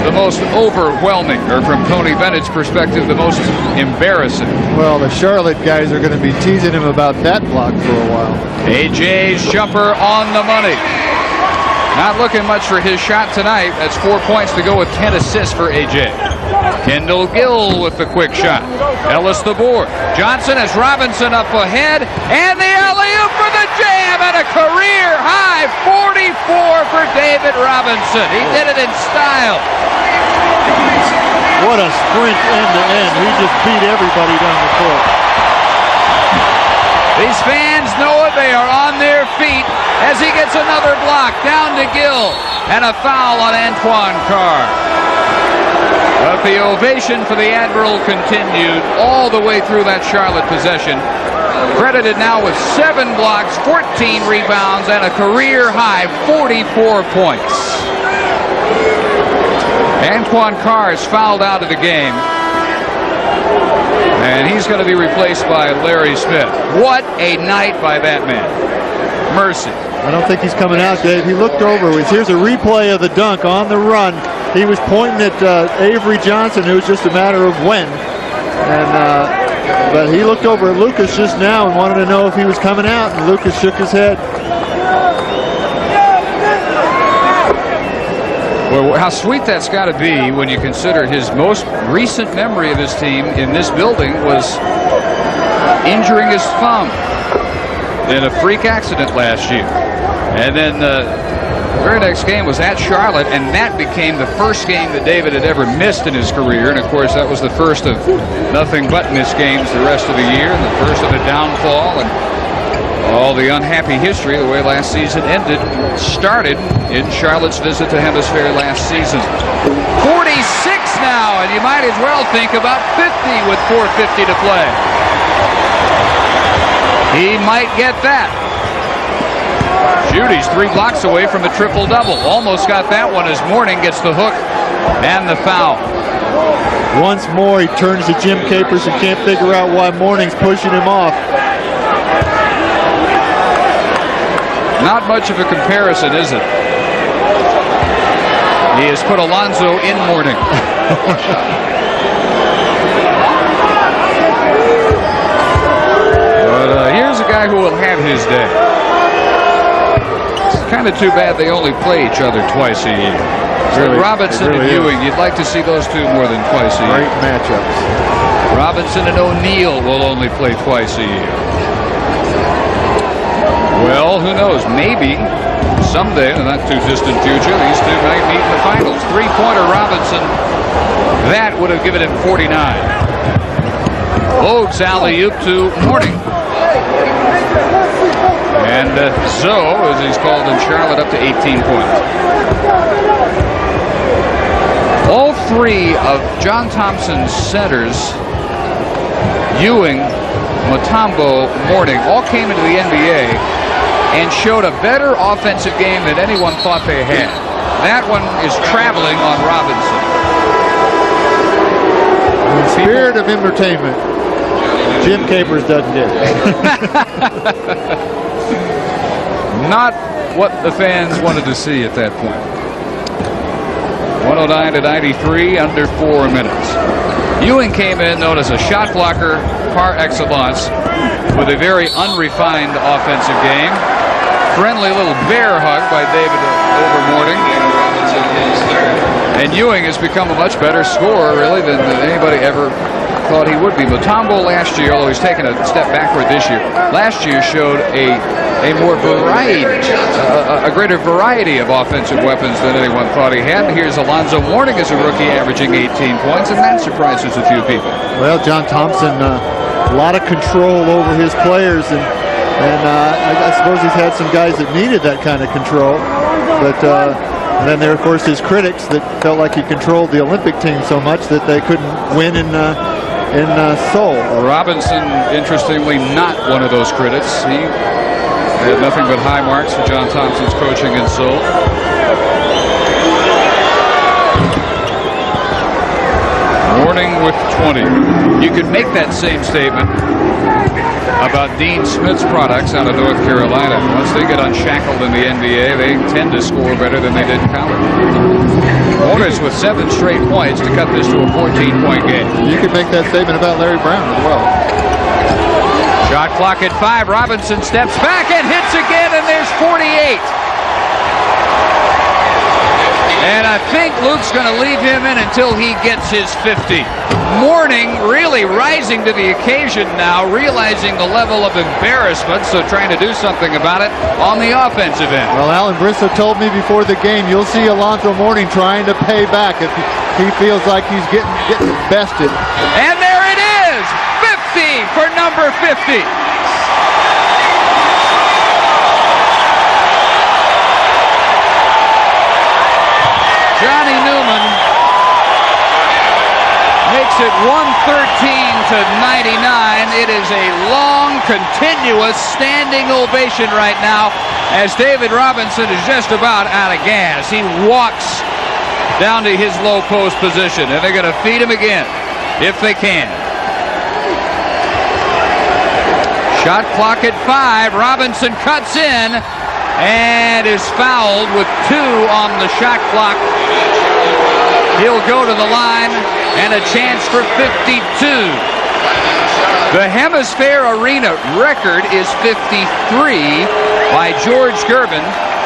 the most overwhelming, or from Tony Bennett's perspective, the most embarrassing. Well, the Charlotte guys are going to be teasing him about that block for a while. AJ's jumper on the money. Not looking much for his shot tonight. That's 4 points to go with 10 assists for AJ. Kendall Gill with the quick shot. Ellis the board. Johnson has Robinson up ahead, and the alley-oop for the jam, and a career high 44 for David Robinson. He did it in style. What a sprint end to end. He just beat everybody down the court. These fans know it. They are on their feet as he gets another block down to Gill, and a foul on Antoine Carr. But the ovation for the Admiral continued all the way through that Charlotte possession. Credited now with 7 blocks, 14 rebounds, and a career high 44 points. Antoine Carr is fouled out of the game. And he's going to be replaced by Larry Smith. What a night by that man. Mercy. I don't think he's coming out, Dave. He looked over. Here's a replay of the dunk on the run. He was pointing at Avery Johnson. It was just a matter of when. But he looked over at Lucas just now and wanted to know if he was coming out, and Lucas shook his head. Well, how sweet that's got to be when you consider his most recent memory of his team in this building was injuring his thumb in a freak accident last year. And then the very next game was at Charlotte, and that became the first game that David had ever missed in his career. And of course, that was the first of nothing but missed games the rest of the year, and the first of a downfall. And all the unhappy history, the way last season ended, started in Charlotte's visit to Hemisphere last season. 46 now, and you might as well think about 50 with 4:50 to play. He might get that. Judy's 3 blocks away from a triple-double. Almost got that one as Mourning gets the hook and the foul. Once more, he turns to Jim Capers and can't figure out why Mourning's pushing him off. Not much of a comparison, is it? He has put Alonzo in Mourning. But here's a guy who will have his day. It's kind of too bad they only play each other twice a year. Really, Robinson and Ewing, you'd like to see those two more than twice a year. Great matchups. Robinson and O'Neal will only play twice a year. Well, who knows? Maybe someday, in the not too distant future, these two might meet in the finals. 3-pointer Robinson. That would have given him 49. Bogues alley-oop to Mourning. And Zoe, as he's called in Charlotte, up to 18 points. All 3 of John Thompson's centers, Ewing, Mutombo, Mourning, all came into the NBA and showed a better offensive game than anyone thought they had. That one is traveling on Robinson. In the spirit of entertainment, Jim Capers doesn't get it. Not what the fans wanted to see at that point. 109 to 93, under 4 minutes. Ewing came in known as a shot blocker par excellence with a very unrefined offensive game. Friendly little bear hug by David over Mourning. And Ewing has become a much better scorer, really, than anybody ever thought he would be. Mutombo last year, although he's taken a step backward this year, last year showed a more variety, a greater variety of offensive weapons than anyone thought he had. And here's Alonzo Mourning as a rookie, averaging 18 points, and that surprises a few people. Well, John Thompson, a lot of control over his players, and I suppose he's had some guys that needed that kind of control. But then there, of course, his critics that felt like he controlled the Olympic team so much that they couldn't win in Seoul. Robinson, interestingly, not one of those critics. He had nothing but high marks for John Thompson's coaching in Seoul. Mourning with 20. You could make that same statement about Dean Smith's products out of North Carolina. Once they get unshackled in the NBA, they tend to score better than they did in college. Hornets with 7 straight points to cut this to a 14-point game. You could make that statement about Larry Brown as well. Shot clock at 5. Robinson steps back and hits again, and there's 48. And I think Luke's going to leave him in until he gets his 50. Mourning really rising to the occasion now, realizing the level of embarrassment, so trying to do something about it on the offensive end. Well, Alan Bristow told me before the game, you'll see Alonzo Mourning trying to pay back if he feels like he's getting bested. And there it is! 50 for number 50. Johnny Newman makes it 113 to 99. It is a long, continuous standing ovation right now as David Robinson is just about out of gas. He walks down to his low post position, and they're going to feed him again if they can. Shot clock at 5. Robinson cuts in and is fouled with 2 on the shot clock. He'll go to the line and a chance for 52. The Hemisphere Arena record is 53 by George Gervin,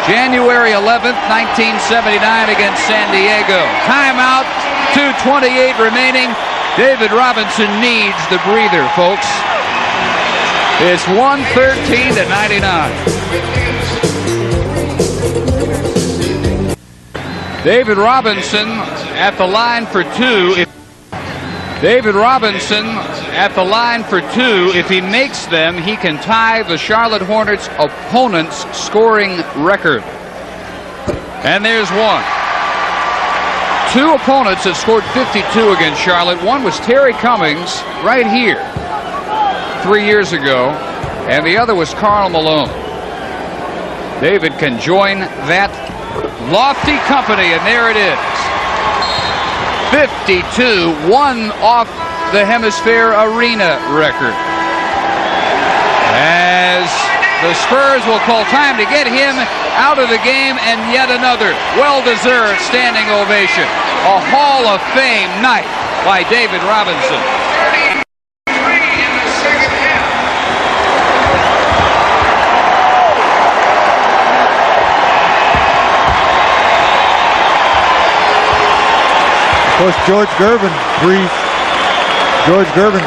January 11th, 1979 against San Diego. Timeout, 2:28 remaining. David Robinson needs the breather, folks. It's 113 to 99. David Robinson at the line for 2. David Robinson at the line for 2. If he makes them, he can tie the Charlotte Hornets' opponent's scoring record. And there's one. 2 opponents have scored 52 against Charlotte. One was Terry Cummings right here 3 years ago, and the other was Karl Malone. David can join that lofty company, and there it is. 52, 1 off the Hemisphere Arena record. As the Spurs will call time to get him out of the game, and yet another well-deserved standing ovation. A Hall of Fame night by David Robinson. Of course, George Gervin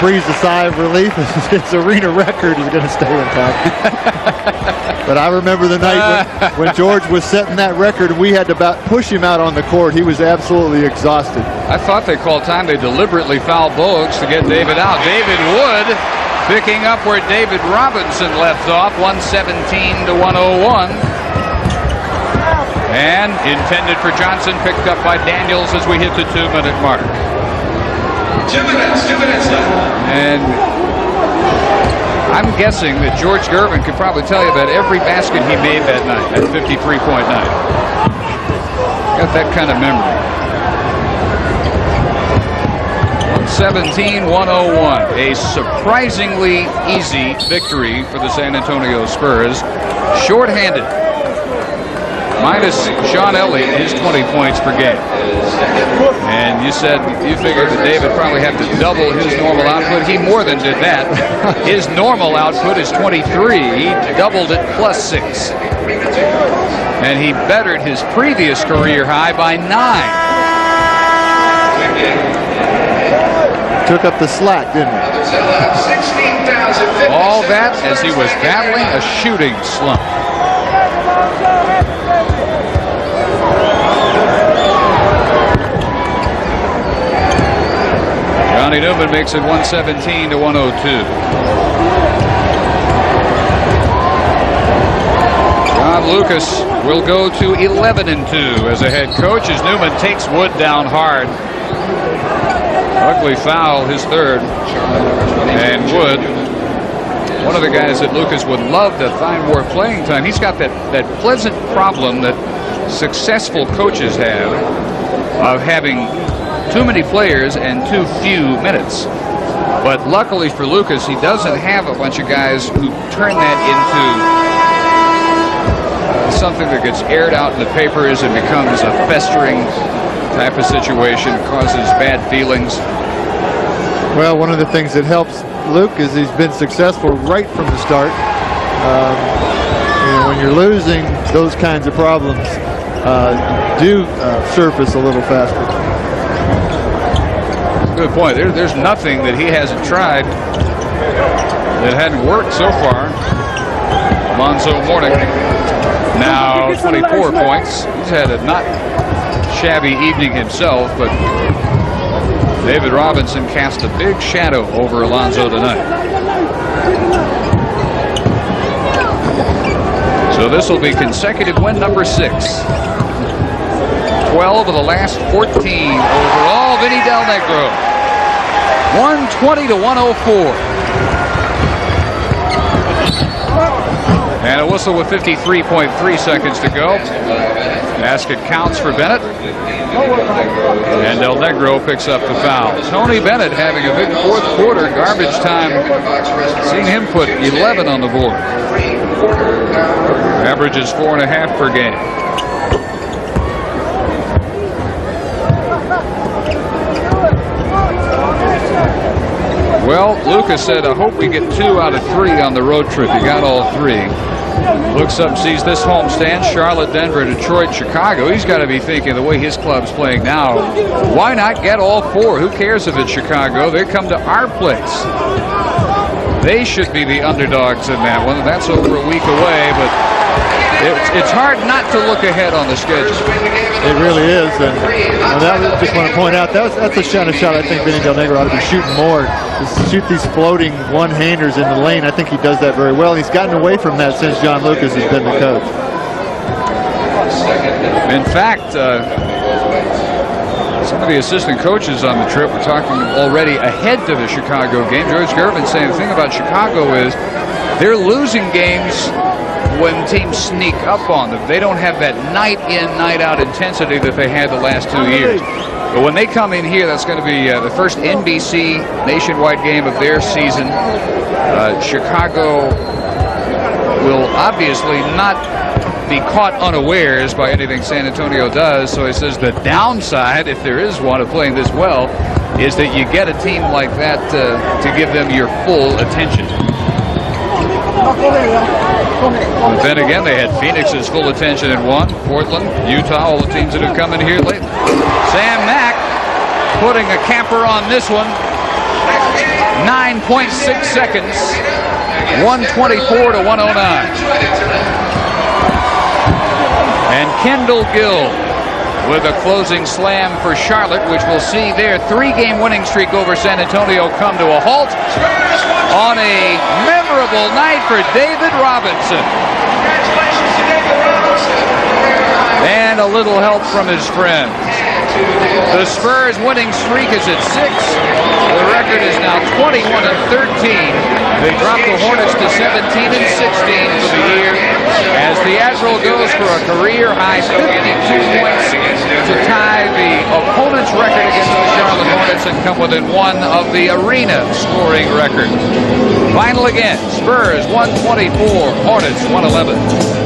breathes a sigh of relief. His arena record is going to stay intact. But I remember the night when George was setting that record, and we had to push him out on the court. He was absolutely exhausted. I thought they called time. They deliberately fouled Bogues to get David out. David Wood picking up where David Robinson left off, 117 to 101. And intended for Johnson, picked up by Daniels as we hit the 2-minute mark. 2 minutes left. And I'm guessing that George Gervin could probably tell you about every basket he made that night, that 53-point night. Got that kind of memory. 117-101. A surprisingly easy victory for the San Antonio Spurs. Short-handed. Minus Sean Elliott, his 20 points per game. And you said you figured that David probably have to double his normal output. He more than did that. His normal output is 23. He doubled it plus 6. And he bettered his previous career high by 9. Took up the slack, didn't he? All that as he was battling a shooting slump. Johnny Newman makes it 117 to 102. John Lucas will go to 11-2 as a head coach as Newman takes Wood down hard. Ugly foul, his 3rd. And Wood, one of the guys that Lucas would love to find more playing time. He's got that pleasant problem that successful coaches have of having too many players and too few minutes. But luckily for Lucas, he doesn't have a bunch of guys who turn that into something that gets aired out in the papers and becomes a festering type of situation, causes bad feelings. Well, one of the things that helps Luke is he's been successful right from the start. When you're losing, those kinds of problems do surface a little faster. Good point. There's nothing that he hasn't tried that hadn't worked so far. Alonzo Mourning now 24 points. He's had a not shabby evening himself, but David Robinson cast a big shadow over Alonzo tonight. So this will be consecutive win number 6. 12 of the last 14 overall. Vinny Del Negro. 120 to 104. And a whistle with 53.3 seconds to go. Basket counts for Bennett. And Del Negro picks up the foul. Tony Bennett having a big fourth quarter. Garbage time. Seen him put 11 on the board. Averages 4.5 per game. Well, Lucas said, I hope we get 2 out of 3 on the road trip. He got all 3. Looks up, sees this homestand, Charlotte, Denver, Detroit, Chicago. He's got to be thinking the way his club's playing now, why not get all 4? Who cares if it's Chicago? They come to our place. They should be the underdogs in that one. That's over a week away, but it's hard not to look ahead on the schedule. It really is. And I just want to point out, that's a shot I think Vinny Del Negro ought to be shooting more. Just shoot these floating one-handers in the lane. I think he does that very well. He's gotten away from that since John Lucas has been the coach. In fact, some of the assistant coaches on the trip were talking already ahead to the Chicago game. George Gervin saying the thing about Chicago is they're losing games when teams sneak up on them. They don't have that night in, night out intensity that they had the last 2 years. But when they come in here, that's going to be the first NBC nationwide game of their season. Chicago will obviously not be caught unawares by anything San Antonio does. So he says the downside, if there is one, of playing this well, is that you get a team like that to give them your full attention. But then again, they had Phoenix's full attention in one. Portland, Utah, all the teams that have come in here lately. Sam Mack putting a camper on this one. 9.6 seconds. 124 to 109. And Kendall Gill with a closing slam for Charlotte, which will see their 3-game winning streak over San Antonio come to a halt on a memorable night for David Robinson. And a little help from his friends. The Spurs winning streak is at 6. The record is now 21-13. They dropped the Hornets to 17-16 for the year, as the Admiral goes for a career-high 52 points to tie the opponent's record against the Charlotte Hornets and come within 1 of the arena scoring record. Final again, Spurs 124, Hornets 111.